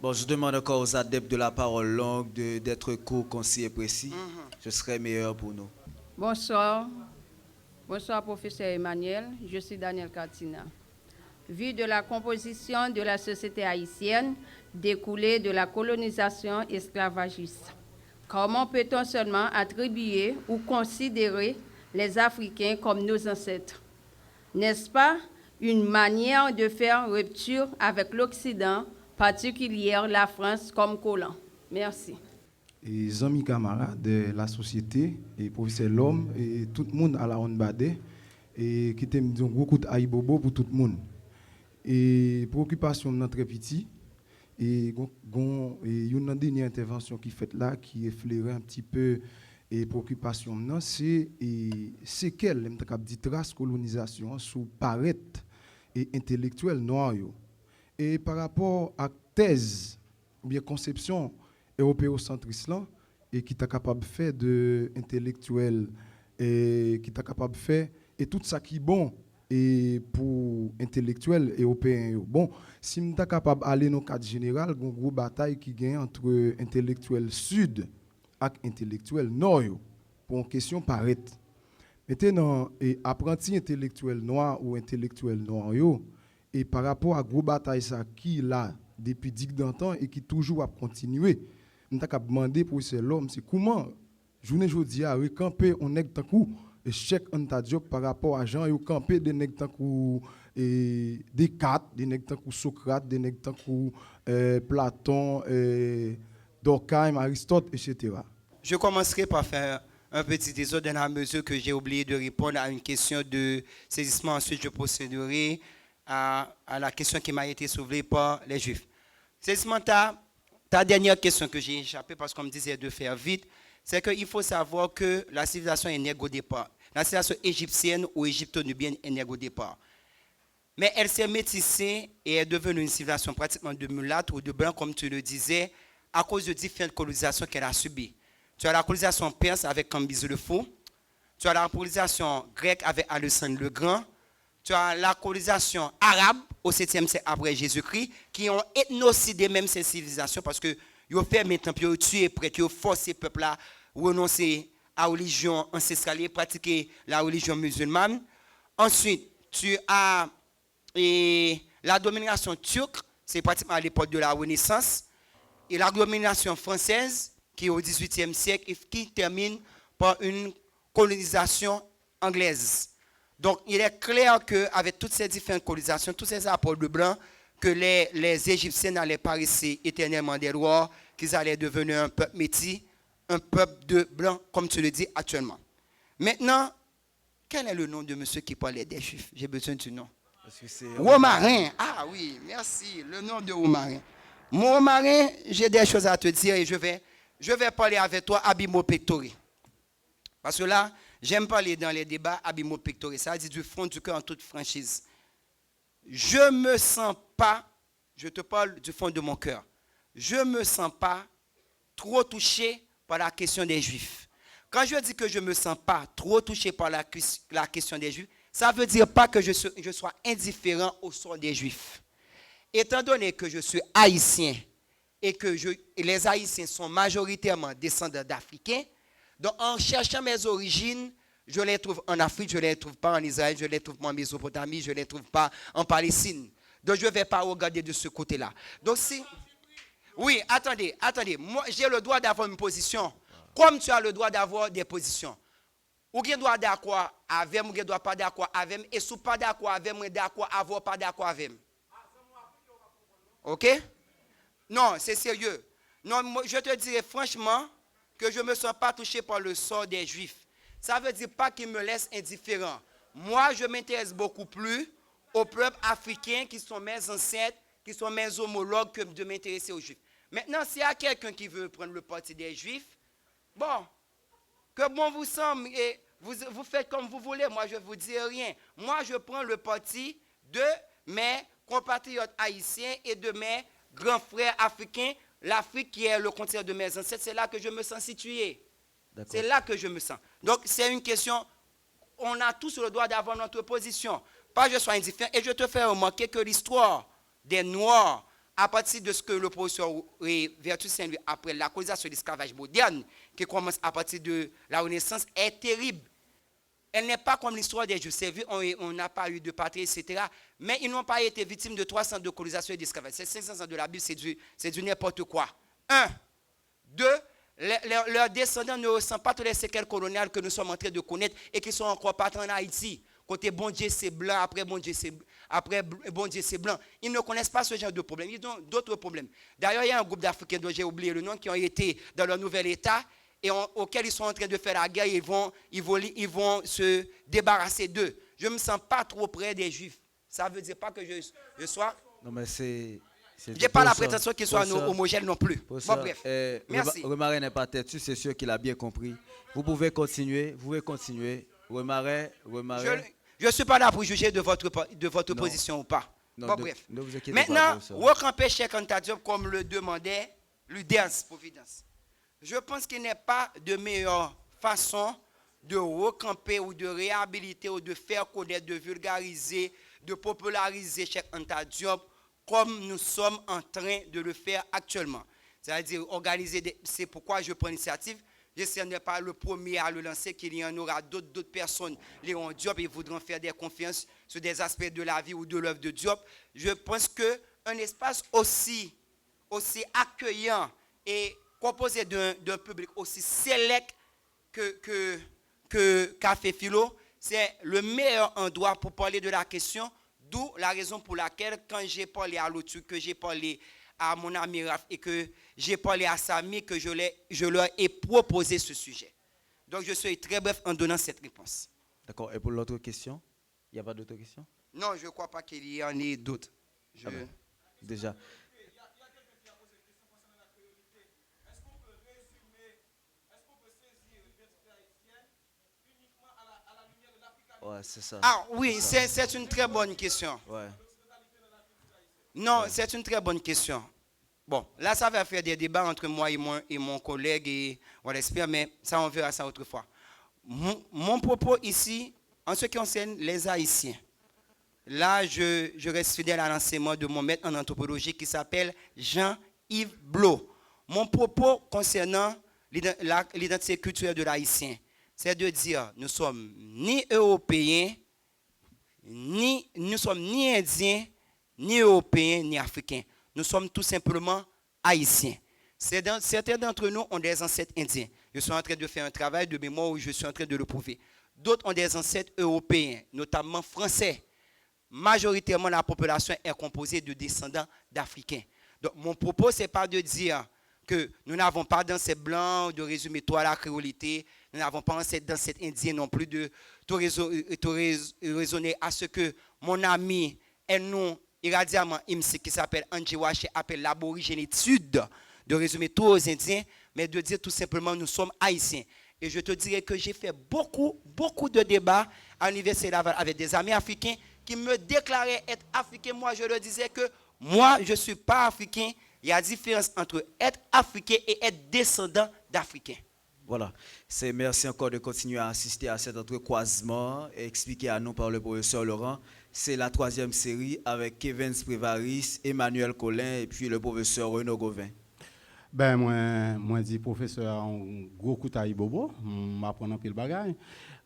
Bon, je demande encore aux adeptes de la parole longue d'être court, concis et précis. Ce serait meilleur pour nous. Bonsoir. Bonsoir, professeur Emmanuel. Je suis Daniel Katina. Vu de la composition de la société haïtienne découlée de la colonisation esclavagiste, comment peut-on seulement attribuer ou considérer les Africains comme nos ancêtres? N'est-ce pas une manière de faire rupture avec l'Occident, particulière la France comme colon? Merci. Et Zami Camara de la société, et professeur L'Homme, et tout le monde à la Honbade, et qui était un gros coup d'Aïbobo pour tout le monde. Et préoccupation de notre petit, et il y a une dernière intervention qui fait là, qui effleurait un petit peu et préoccupation, c'est quelle trace colonisation sous paraître et intellectuel noir. Et par rapport à thèse, ou bien conception européocentriste là, et qui est capable de faire de intellectuel et qui est capable de faire et tout ça qui est bon et pour intellectuels européens. Bon, si nous sommes capables d'aller dans le cadre général, il y a une grosse bataille qui gagne entre intellectuels sud et intellectuels nord pour une question paraître. Maintenant, apprenti intellectuel noir ou intellectuel noir et par rapport à la grosse bataille ça qui là depuis 10 ans et qui toujours a continué, nous avons demandé pour L'Homme, c'est comment journée aujourd'hui à recamper on nèg tant coup Cheikh Anta Diop par rapport à Jean et camper des nèg tant coup Descartes, des nèg tant coup Socrate, des nèg tant coup Platon, Durkheim, Aristote, etc. Je commencerai par faire un petit désordre dans la mesure que j'ai oublié de répondre à une question de saisissement. Ensuite, je procéderai à la question qui m'a été soulevée par les Juifs. Saisissement, ta dernière question que j'ai échappée parce qu'on me disait de faire vite, c'est qu'il faut savoir que la civilisation est née au départ. La civilisation égyptienne ou égypto-nubienne est née au départ. Mais elle s'est métissée et est devenue une civilisation pratiquement de mulâtres ou de blancs, comme tu le disais, à cause de différentes colonisations qu'elle a subies. Tu as la colonisation perse avec Cambyse le Faux, tu as la colonisation grecque avec Alexandre le Grand, tu as la colonisation arabe au 7e siècle après Jésus-Christ, qui ont ethnocidé même ces civilisations parce que ils ont fait maintenant, puis ils ont tué, ils ont forcé le peuple à renoncer à la religion ancestrale et pratiquer la religion musulmane. Ensuite, tu as la domination turque, c'est pratiquement à l'époque de la Renaissance, et la domination française, qui est au 18e siècle, et qui termine par une colonisation anglaise. Donc, il est clair qu'avec toutes ces différentes colonisations, tous ces apports de blanc, que les Égyptiens n'allaient pas rester éternellement des rois, qu'ils allaient devenir un peuple métis, un peuple de blanc, comme tu le dis actuellement. Maintenant, quel est le nom de monsieur qui parlait des Juifs? J'ai besoin du nom. Romarin. Ah oui, merci. Le nom de Romarin. Mon Romarin, j'ai des choses à te dire et je vais je vais parler avec toi Abimo Pectori. Parce que là, j'aime parler dans les débats Abimo Pectori. Ça dit du fond du cœur en toute franchise. Je ne me sens pas, je te parle du fond de mon cœur, je ne me sens pas trop touché par la question des Juifs. Quand je dis que je ne me sens pas trop touché par la question des Juifs, ça ne veut dire pas que je sois indifférent au sort des Juifs. Étant donné que je suis haïtien et que les Haïtiens sont majoritairement descendants d'Africains, donc en cherchant mes origines, je les trouve en Afrique, je ne les trouve pas en Israël, je ne les trouve pas en Mésopotamie, je ne les trouve pas en Palestine. Donc je ne vais pas regarder de ce côté-là. Donc si... Oui, attendez. Moi, j'ai le droit d'avoir une position, comme tu as le droit d'avoir des positions. Ou bien doit d'accord avec, ou bien doit pas d'accord avec, et si pas d'accord avec, ou d'accord avoir pas d'accord avec. Ok? Non, c'est sérieux. Non, moi, je te dirais franchement que je ne me sens pas touché par le sort des Juifs. Ça ne veut dire pas qu'ils me laissent indifférent. Moi, je m'intéresse beaucoup plus aux peuples africains qui sont mes ancêtres, qui sont mes homologues, que de m'intéresser aux Juifs. Maintenant, s'il y a quelqu'un qui veut prendre le parti des Juifs, bon, que bon vous semble, et vous faites comme vous voulez, moi je ne vous dis rien. Moi, je prends le parti de mes compatriotes haïtiens et de mes grands frères africains. L'Afrique qui est le continent de mes ancêtres, c'est là que je me sens situé. C'est là que je me sens. Donc, c'est une question, on a tous le droit d'avoir notre position. Pas je sois indifférent. Et je te fais remarquer que l'histoire des Noirs, à partir de ce que le professeur Vertus Saint-Louis, après la colonisation de l'esclavage moderne, qui commence à partir de la Renaissance, est terrible. Elle n'est pas comme l'histoire des Juifs. C'est vu, on n'a pas eu de patrie, etc. Mais ils n'ont pas été victimes de 300 ans de colonisation et d'esclavage. C'est 500 ans de la Bible, c'est du n'importe quoi. 1. 2. Leurs descendants ne ressentent pas toutes les séquelles coloniales que nous sommes en train de connaître et qui sont encore partis en Haïti. Côté bon Dieu c'est blanc, après bon Dieu c'est blanc. Ils ne connaissent pas ce genre de problème. Ils ont d'autres problèmes. D'ailleurs, il y a un groupe d'Africains dont j'ai oublié le nom qui ont été dans leur nouvel État et auquel ils sont en train de faire la guerre. Ils vont se débarrasser d'eux. Je ne me sens pas trop près des Juifs. Ça ne veut dire pas que je sois... Non, mais c'est... Je n'ai pas la prétention qu'ils soient homogènes non plus. Bon, bref. Merci. Remaret n'est pas têtu, c'est sûr qu'il a bien compris. Vous pouvez continuer. Remaret. Je ne suis pas là pour juger de votre position ou pas. Non, bon, bref. Ne vous inquiétez maintenant, pas. recamper Cheikh Anta Diop comme le demandait l'UDENS Providence. Je pense qu'il n'est pas de meilleure façon de recamper ou de réhabiliter ou de faire connaître, de vulgariser, de populariser Cheikh Anta Diop comme nous sommes en train de le faire actuellement. C'est-à-dire organiser, c'est pourquoi je prends l'initiative. Je ne serai pas le premier à le lancer, qu'il y en aura d'autres personnes, Léon Diop, ils voudront faire des conférences sur des aspects de la vie ou de l'œuvre de Diop. Je pense qu'un espace aussi accueillant et composé d'un public aussi sélect que Café Philo, c'est le meilleur endroit pour parler de la question, d'où la raison pour laquelle, quand j'ai parlé à l'autre, que j'ai parlé à mon ami Raph et que j'ai parlé à Samy, que je leur ai proposé ce sujet. Donc je suis très bref en donnant cette réponse. D'accord. Et pour l'autre question, il n'y a pas d'autres questions? Non, je ne crois pas qu'il y en ait d'autres. Déjà. Ouais, c'est ça. Ah oui, c'est une très bonne question. Ouais. Non, c'est une très bonne question. Bon, là, ça va faire des débats entre moi et mon collègue, et on l'espère, mais ça, on verra ça autrefois. Mon propos ici, en ce qui concerne les Haïtiens, là, je reste fidèle à l'enseignement de mon maître en anthropologie qui s'appelle Jean-Yves Blot. Mon propos concernant l'identité culturelle de l'Haïtien, c'est de dire nous sommes ni Européens, nous sommes ni Indiens, ni Européens, ni Africains. Nous sommes tout simplement Haïtiens. Certains d'entre nous ont des ancêtres indiens. Je suis en train de faire un travail de mémoire où je suis en train de le prouver. D'autres ont des ancêtres européens, notamment français. Majoritairement, la population est composée de descendants d'Africains. Donc, mon propos, ce n'est pas de dire que nous n'avons pas d'ancêtres blancs, de résumer tout à la créolité, nous n'avons pas d'ancêtres indiens non plus, de tout raisonner à ce que mon ami est non irradiamment IMSI qui s'appelle Angie Waché appelle l'aborigénitude, de résumer tous aux Indiens, mais de dire tout simplement nous sommes haïtiens. Et je te dirais que j'ai fait beaucoup de débats à l'Université Laval avec des amis africains qui me déclaraient être africains. Moi, je leur disais que moi, je ne suis pas africain. Il y a différence entre être africain et être descendant d'Africains. Voilà. Merci encore de continuer à assister à cet entrecroisement expliqué à nous par le professeur Laurent. C'est la 3e série avec Kevin Sprevaris, Emmanuel Collin et puis le professeur Renaud Gauvin. Ben moi dis professeur un gros coup taille bobo, m'apprendre un peu le bagage.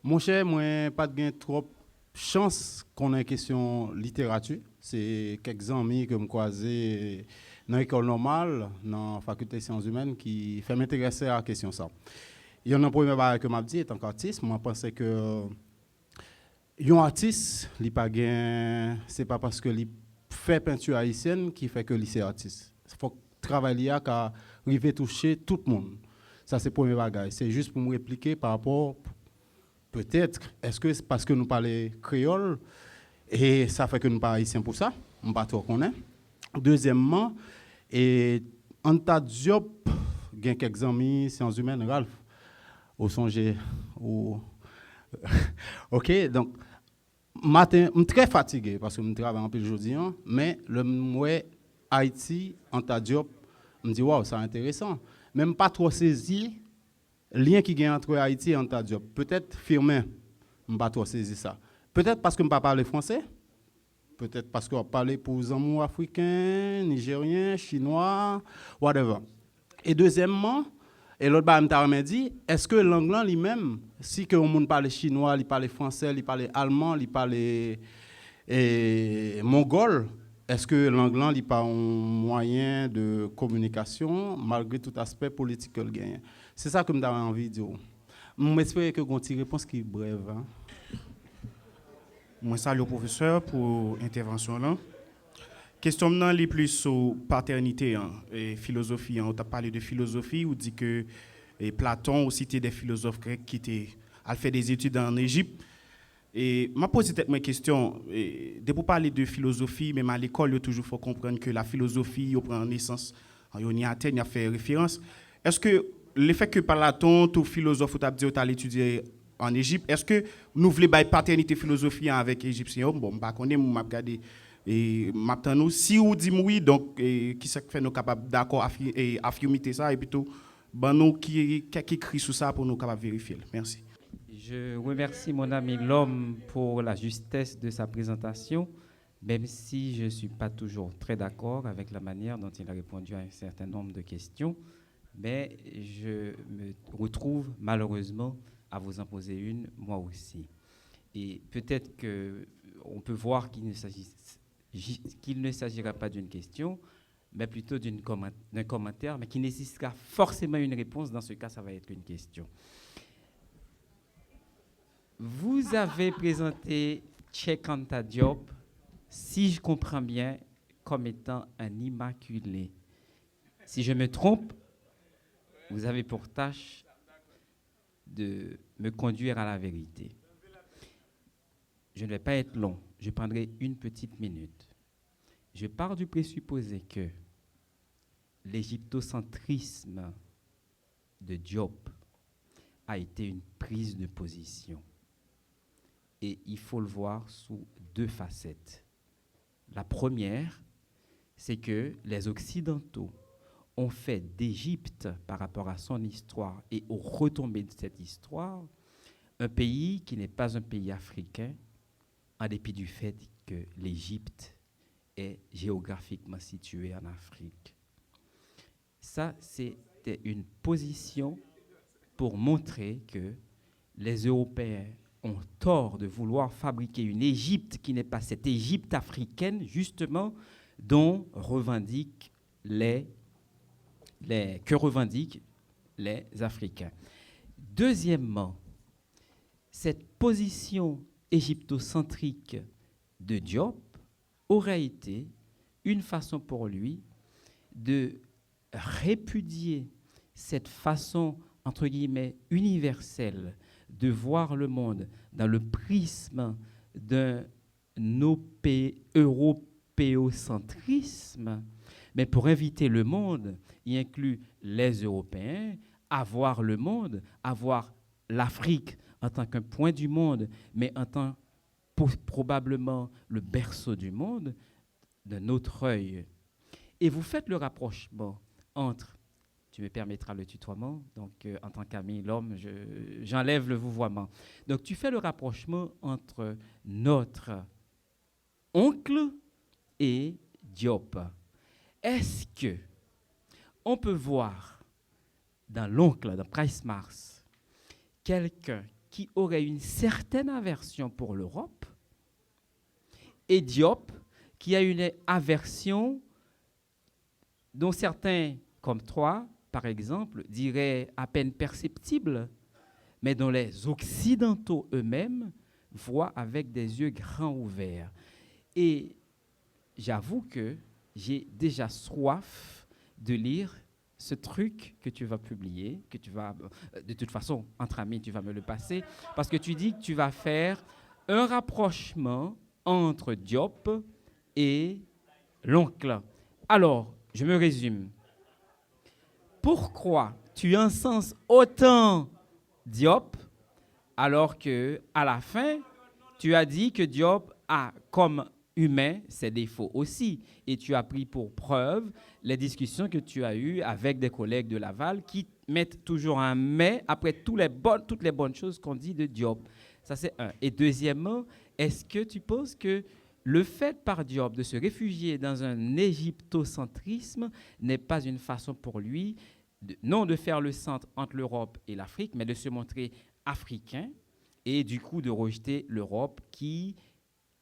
Mon cher, moi pas de gain trop chance qu'on ait question littérature. C'est quelques amis que me croisé dans l'école normale, dans la faculté des sciences humaines qui fait m'intéresser à la question ça. Il y en a un premier bagage que m'a dit étant qu'artiste, moi pensais que un artiste, il pas gain, c'est pas parce que il fait peinture haïtienne qui fait que il est artiste. Faut travailler à arriver toucher tout le monde. Ça c'est le premier bagage. C'est juste pour me répliquer par rapport peut-être est-ce que c'est parce que nous parlons créole et ça fait que nous parlons haïtien pour ça, on pas trop connaît. Deuxièmement, et Anta Diop, il y a quelques amis sciences humaines Ralph au songer ou OK, donc matin, je suis très fatigué parce que je travaille un peu aujourd'hui, mais le moi Haïti, Anta Diop, je me dis waouh, c'est intéressant. Même pas trop saisi le lien qui est entre Haïti et Anta Diop. Peut-être firmé, je ne pas trop saisi ça. Peut-être parce que je ne pas parler français. Peut-être parce que je parle pour les amours africains, nigériens, chinois, whatever. Et deuxièmement, et l'autre part me dit, est-ce que l'anglais lui-même, si que on parle chinois, il parle français, il parle allemand, il parle mongol, est-ce que l'anglais n'est pas un moyen de communication malgré tout aspect politique que le gagne? C'est ça que je m'avais envie de dire. J'espère que vous avez une réponse qui est brève. Hein? Moi, salue le professeur pour l'intervention là. Question maintenant les plus sur paternité et philosophie. On t'a parlé de philosophie, on dit que Platon aussi était des philosophes grecs qui étaient à faire des études en Égypte. Et m'a posé peut-être mes questions. Dès pour parler de philosophie, même à l'école, il toujours faut comprendre que la philosophie prend naissance. On y a Athènes, il a fait référence. Est-ce que le fait que Platon, tout philosophe, tu as dit, tu as étudié en Égypte, est-ce que nous voulons une paternité philosophie avec les Égyptiens? Bon, je connais, je vais regarder. Et maintenant, si vous dites oui, donc, qui ça fait nous capables d'accord affirmer ça, et plutôt, ben nous qui écrit sur ça pour nous capables vérifier. Merci. Je remercie mon ami l'homme pour la justesse de sa présentation, même si je ne suis pas toujours très d'accord avec la manière dont il a répondu à un certain nombre de questions, mais je me retrouve malheureusement à vous en poser une, moi aussi. Et peut-être qu'on peut voir qu'il ne s'agira pas d'une question, mais plutôt d'un commentaire, mais qui nécessitera forcément une réponse. Dans ce cas, ça va être une question. Vous avez présenté Cheikh Anta Diop, si je comprends bien, comme étant un immaculé. Si je me trompe, vous avez pour tâche de me conduire à la vérité. Je ne vais pas être long, je prendrai une petite minute. Je pars du présupposé que l'égyptocentrisme de Diop a été une prise de position. Et il faut le voir sous deux facettes. La première, c'est que les Occidentaux ont fait d'Égypte, par rapport à son histoire et aux retombées de cette histoire, un pays qui n'est pas un pays africain, en dépit du fait que l'Égypte est géographiquement située en Afrique. Ça, c'était une position pour montrer que les Européens ont tort de vouloir fabriquer une Égypte qui n'est pas cette Égypte africaine, justement, dont revendiquent que revendiquent les Africains. Deuxièmement, cette position égyptocentrique de Diop aurait été une façon pour lui de répudier cette façon, entre guillemets, universelle de voir le monde dans le prisme d'un européocentrisme, mais pour inviter le monde, il inclut les Européens à voir le monde, à voir l'Afrique en tant qu'un point du monde, mais en tant probablement le berceau du monde, d'un autre œil. Et vous faites le rapprochement entre, tu me permettras le tutoiement, donc en tant qu'ami, l'homme, j'enlève le vouvoiement. Donc tu fais le rapprochement entre notre oncle et Diop. Est-ce que on peut voir dans l'oncle, dans Price Mars, quelqu'un qui aurait une certaine aversion pour l'Europe et Diop qui a une aversion dont certains, comme toi, par exemple, diraient à peine perceptible, mais dont les Occidentaux eux-mêmes voient avec des yeux grands ouverts. Et j'avoue que j'ai déjà soif de lire ce truc que tu vas publier, que tu vas, de toute façon, entre amis, tu vas me le passer, parce que tu dis que tu vas faire un rapprochement entre Diop et l'oncle. Alors, je me résume. Pourquoi tu encenses autant Diop alors que à la fin, tu as dit que Diop a comme humain ses défauts aussi, et tu as pris pour preuve les discussions que tu as eues avec des collègues de Laval qui mettent toujours un mais après toutes les bonnes choses qu'on dit de Diop. Ça, c'est un. Et deuxièmement, est-ce que tu penses que le fait par Diop de se réfugier dans un égyptocentrisme n'est pas une façon pour lui, non de faire le centre entre l'Europe et l'Afrique, mais de se montrer africain et du coup de rejeter l'Europe qui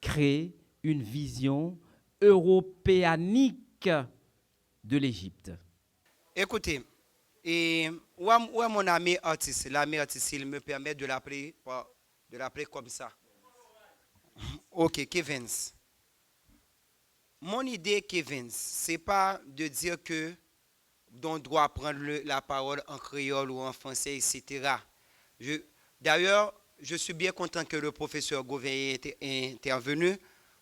crée une vision européanique de l'Égypte? Écoutez, et mon ami artiste, il me permet de l'appeler comme ça. Ok, Kevins. Mon idée, Kevins, c'est pas de dire que on doit prendre la parole en créole ou en français, etc. D'ailleurs, je suis bien content que le professeur Gouveia ait intervenu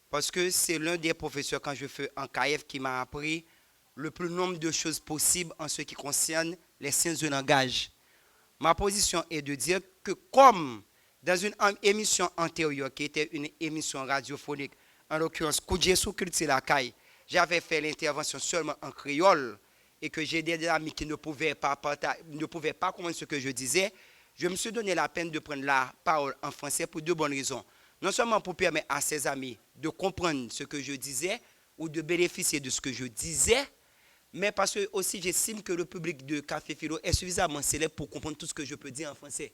parce que c'est l'un des professeurs, quand je fais en KF, qui m'a appris le plus nombre de choses possibles en ce qui concerne les sciences de langage. Ma position est de dire que comme dans une émission antérieure, qui était une émission radiophonique, en l'occurrence, Koudjesou Culture la Caille, j'avais fait l'intervention seulement en créole et que j'ai des amis qui ne pouvaient pas comprendre ce que je disais, je me suis donné la peine de prendre la parole en français pour deux bonnes raisons. Non seulement pour permettre à ses amis de comprendre ce que je disais ou de bénéficier de ce que je disais, mais parce que aussi j'estime que le public de Café Philo est suffisamment célèbre pour comprendre tout ce que je peux dire en français.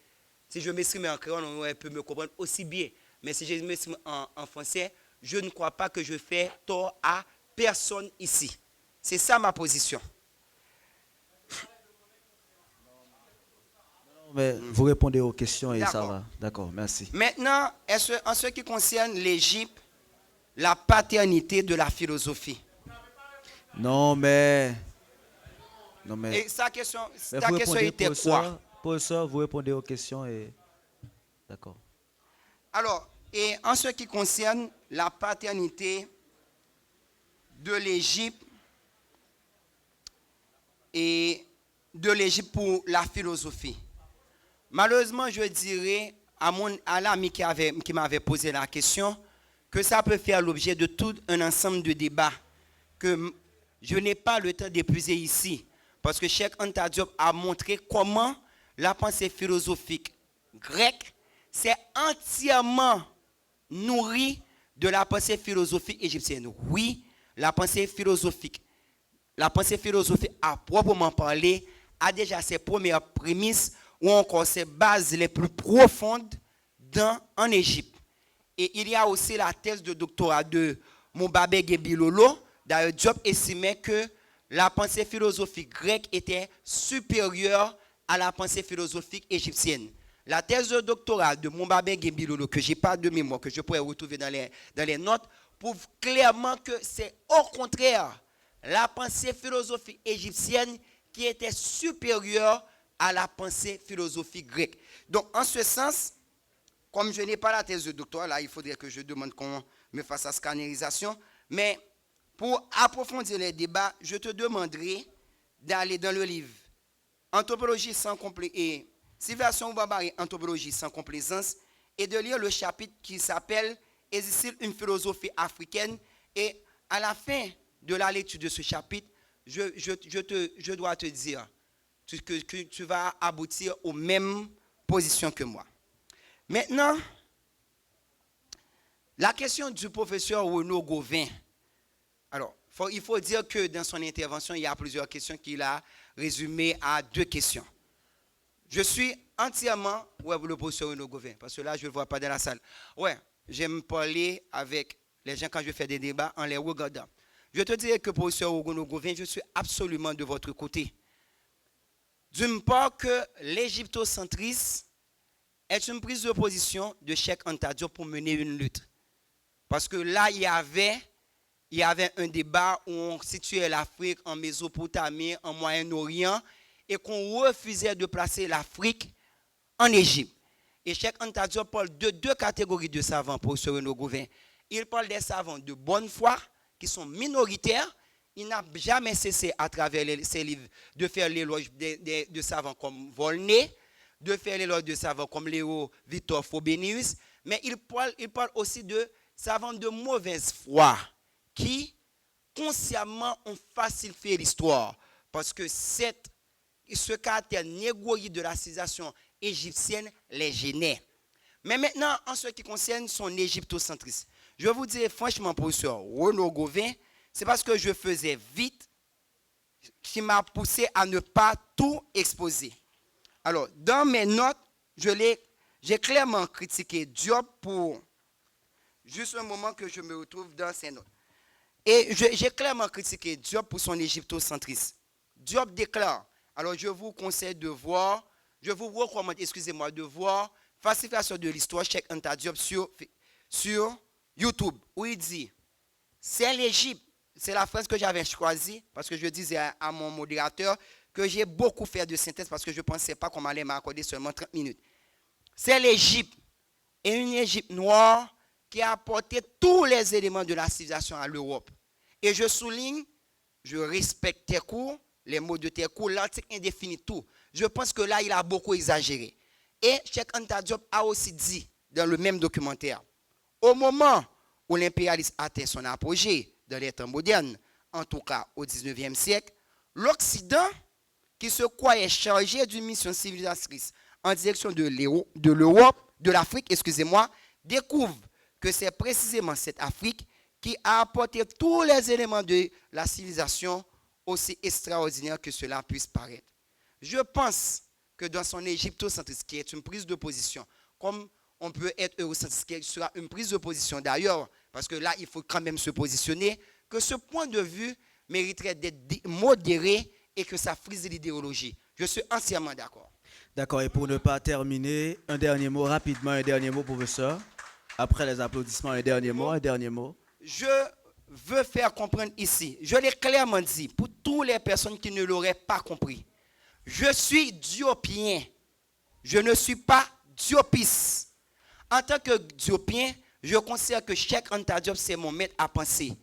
Si je m'exprime en créole, on peut me comprendre aussi bien. Mais si je m'exprime en français, je ne crois pas que je fais tort à personne ici. C'est ça ma position. Mais vous répondez aux questions et ça va. D'accord, merci. Maintenant, en ce qui concerne l'Égypte, la paternité de la philosophie. Non, mais... Et ta question était quoi? Professeur, vous répondez aux questions et... D'accord. Alors, et en ce qui concerne la paternité de l'Égypte et de l'Égypte pour la philosophie. Malheureusement, je dirais à l'ami qui m'avait posé la question que ça peut faire l'objet de tout un ensemble de débats que je n'ai pas le temps d'épuiser ici. Parce que Cheikh Anta Diop a montré comment la pensée philosophique grecque s'est entièrement nourrie de la pensée philosophique égyptienne. Oui, la pensée philosophique à proprement parler a déjà ses premières prémices ou encore ses bases les plus profondes en Égypte. Et il y a aussi la thèse de doctorat de Moubabe Gebilolo. D'ailleurs, Diop estimait que la pensée philosophique grecque était supérieure à la pensée philosophique égyptienne. La thèse de doctorat de Moubabe Gebilolo, que je n'ai pas de mémoire, que je pourrais retrouver dans les notes, prouve clairement que c'est au contraire la pensée philosophique égyptienne qui était supérieure à la pensée philosophique grecque. Donc, en ce sens, comme je n'ai pas la thèse de doctorat, là, il faudrait que je demande qu'on me fasse la scannerisation. Mais pour approfondir les débats, je te demanderai d'aller dans le livre Anthropologie sans et civilisation ou barbarie, anthropologie sans complaisance, et de lire le chapitre qui s'appelle Existe-t-il une philosophie africaine? Et à la fin de la lecture de ce chapitre, je dois te dire que tu vas aboutir aux mêmes positions que moi. Maintenant, la question du professeur Renaud Gauvin. Alors, il faut dire que dans son intervention, il y a plusieurs questions qu'il a résumées à 2 questions. Je suis entièrement, le professeur Renaud Gauvin, parce que là, je ne le vois pas dans la salle. Ouais, j'aime parler avec les gens quand je fais des débats en les regardant. Je te dirais que professeur Renaud Gauvin, je suis absolument de votre côté. D'une part que l'égyptocentrisme est une prise de position de Cheikh Anta Diop pour mener une lutte. Parce que là, il y avait un débat où on situait l'Afrique en Mésopotamie, en Moyen-Orient, et qu'on refusait de placer l'Afrique en Égypte. Et Cheikh Anta Diop parle de 2 catégories de savants, professeur Renaud Gauvin. Il parle des savants de bonne foi, qui sont minoritaires. Il n'a jamais cessé à travers ses livres de faire l'éloge de savants comme Volney, de faire l'éloge de savants comme Léo Victor Frobenius, mais il parle aussi de savants de mauvaise foi qui consciemment ont falsifié l'histoire parce que ce caractère négroïde de la civilisation égyptienne les gênait. Mais maintenant, en ce qui concerne son égyptocentrisme, je vous dis franchement, professeur Renaud Gauvin, c'est parce que je faisais vite qui m'a poussé à ne pas tout exposer. Alors, dans mes notes, j'ai clairement critiqué Diop pour juste un moment que je me retrouve dans ces notes. Et j'ai clairement critiqué Diop pour son égyptocentrisme. Diop déclare, alors je vous conseille de voir, je vous recommande, excusez-moi, de voir Falsification de l'histoire, Cheikh Anta Diop sur YouTube, où il dit, c'est l'Égypte. C'est la phrase que j'avais choisie parce que je disais à mon modérateur que j'ai beaucoup fait de synthèse parce que je ne pensais pas qu'on allait m'accorder seulement 30 minutes. C'est l'Égypte et une Égypte noire qui a apporté tous les éléments de la civilisation à l'Europe. Et je souligne, je respecte tes cours, les mots de tes cours, l'article indéfini, tout. Je pense que là, il a beaucoup exagéré. Et Cheikh Anta Diop a aussi dit dans le même documentaire, au moment où l'impérialisme atteint son apogée, dans les temps modernes, en tout cas au XIXe siècle, l'Occident, qui se croyait chargé d'une mission civilisatrice en direction de l'Europe, de l'Afrique, excusez-moi, découvre que c'est précisément cette Afrique qui a apporté tous les éléments de la civilisation, aussi extraordinaire que cela puisse paraître. Je pense que dans son égyptocentrisme, qui est une prise de position, comme on peut être eurocentriste, qui sera une prise de position d'ailleurs, parce que là, il faut quand même se positionner, que ce point de vue mériterait d'être modéré et que ça frise l'idéologie. Je suis entièrement d'accord. D'accord, et pour ne pas terminer, un dernier mot, rapidement, un dernier mot, professeur. Après les applaudissements, un dernier mot. Je veux faire comprendre ici, je l'ai clairement dit, pour toutes les personnes qui ne l'auraient pas compris, je suis diopien, je ne suis pas diopiste. En tant que diopien, je considère que Cheikh Anta Diop, c'est mon maître à penser.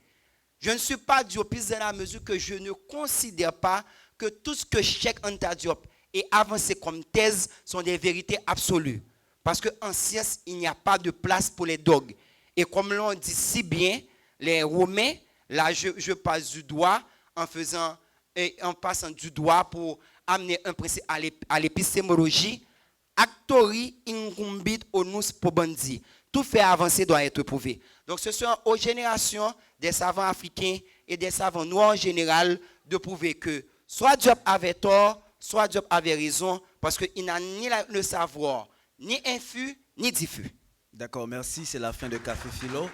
Je ne suis pas diopiste dans la mesure que je ne considère pas que tout ce que Cheikh Anta Diop ait avancé comme thèse sont des vérités absolues. Parce qu'en science, il n'y a pas de place pour les dogmes. Et comme l'on dit si bien, les Romains, là je passe du doigt en passant du doigt pour amener un principe à l'épistémologie. Actori incumbit onus probandi. Tout fait avancer doit être prouvé. Donc ce sont aux générations des savants africains et des savants noirs en général de prouver que soit Diop avait tort, soit Diop avait raison, parce qu'il n'a ni le savoir, ni infus, ni diffus. D'accord, merci. C'est la fin de Café Philo.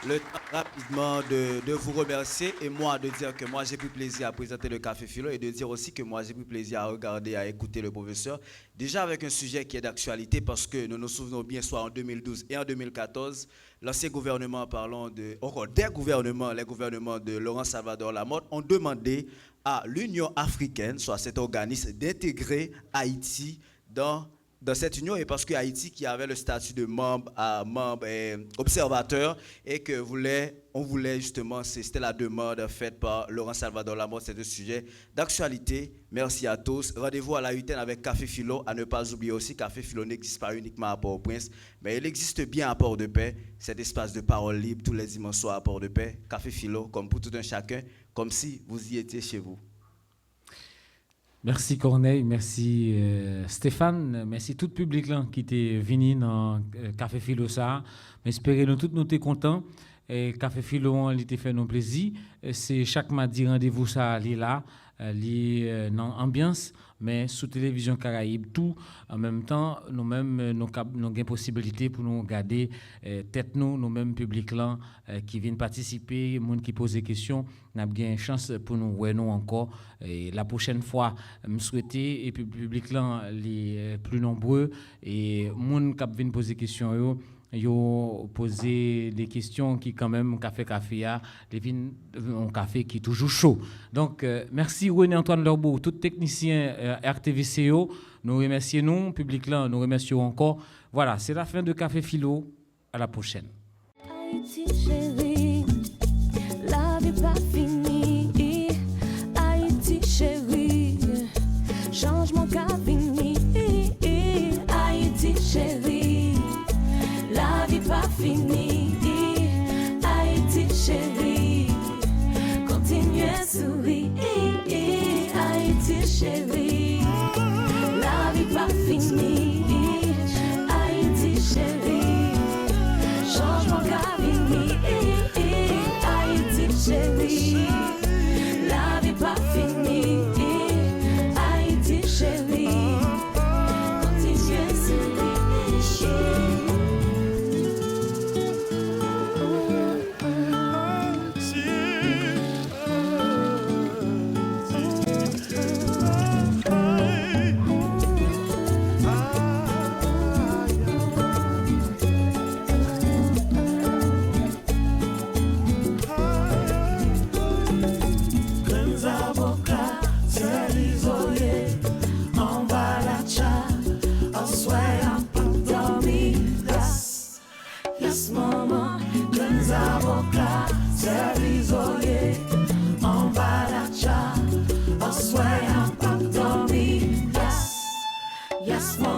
Le temps rapidement de vous remercier et moi de dire que moi j'ai pris plaisir à présenter le Café Philo et de dire aussi que moi j'ai pris plaisir à regarder, à écouter le professeur. Déjà avec un sujet qui est d'actualité parce que nous nous souvenons bien, soit en 2012 et en 2014, l'ancien gouvernement, les gouvernements de Laurent Salvador Lamotte ont demandé à l'Union africaine, soit cet organisme, d'intégrer Haïti dans dans cette union et parce que Haïti qui avait le statut de membre observateur et que on voulait justement, c'était la demande faite par Laurent Salvador Lamotte, c'est un sujet d'actualité. Merci à tous. Rendez-vous à la UTN avec Café Philo. À ne pas oublier aussi, Café Philo n'existe pas uniquement à Port-au-Prince, mais il existe bien à Port-de-Paix, cet espace de parole libre tous les dimanches soirs à Port-de-Paix. Café Philo, comme pour tout un chacun, comme si vous y étiez chez vous. Merci Corneille, merci Stéphane, merci tout le public là qui était venu dans Café Philo ça. J'espère que nous tous nous sommes contents. Et Café Philo, il était fait nos plaisir. C'est chaque mardi rendez-vous ça là, dans ambiance, mais sous télévision Caraïbe tout en même temps. Nous-mêmes nous avons possibilité pour nous regarder tête nous mêmes public là qui viennent participer, monde qui pose des questions. Nous avons une chance pour nous voir nous encore. Et la prochaine fois, je souhaite et puis public là les plus nombreux et monde qui viennent poser des questions. Yo poser des questions qui quand même café a un café qui est toujours chaud. Donc merci René Antoine Lorbeau, tout technicien RTVCO, nous remercions nous public là, nous remercions encore. Voilà, c'est la fin de Café Philo, à la prochaine. Haïti chérie, la vie pas finie. Haïti chérie, changement qu'a fini. Haïti chérie, la vie pas finie. Haïti chérie, continuez à sourire. Haïti chérie, la vie pas finie. Haïti chérie, changement qu'a fini. Haïti chérie, la vie pas finie. Haïti chérie, continuez à sourire. Yes, maman, jeunes avocats, c'est isolé. En bas la chat, on soigne pas dormir. Yes, yes, maman.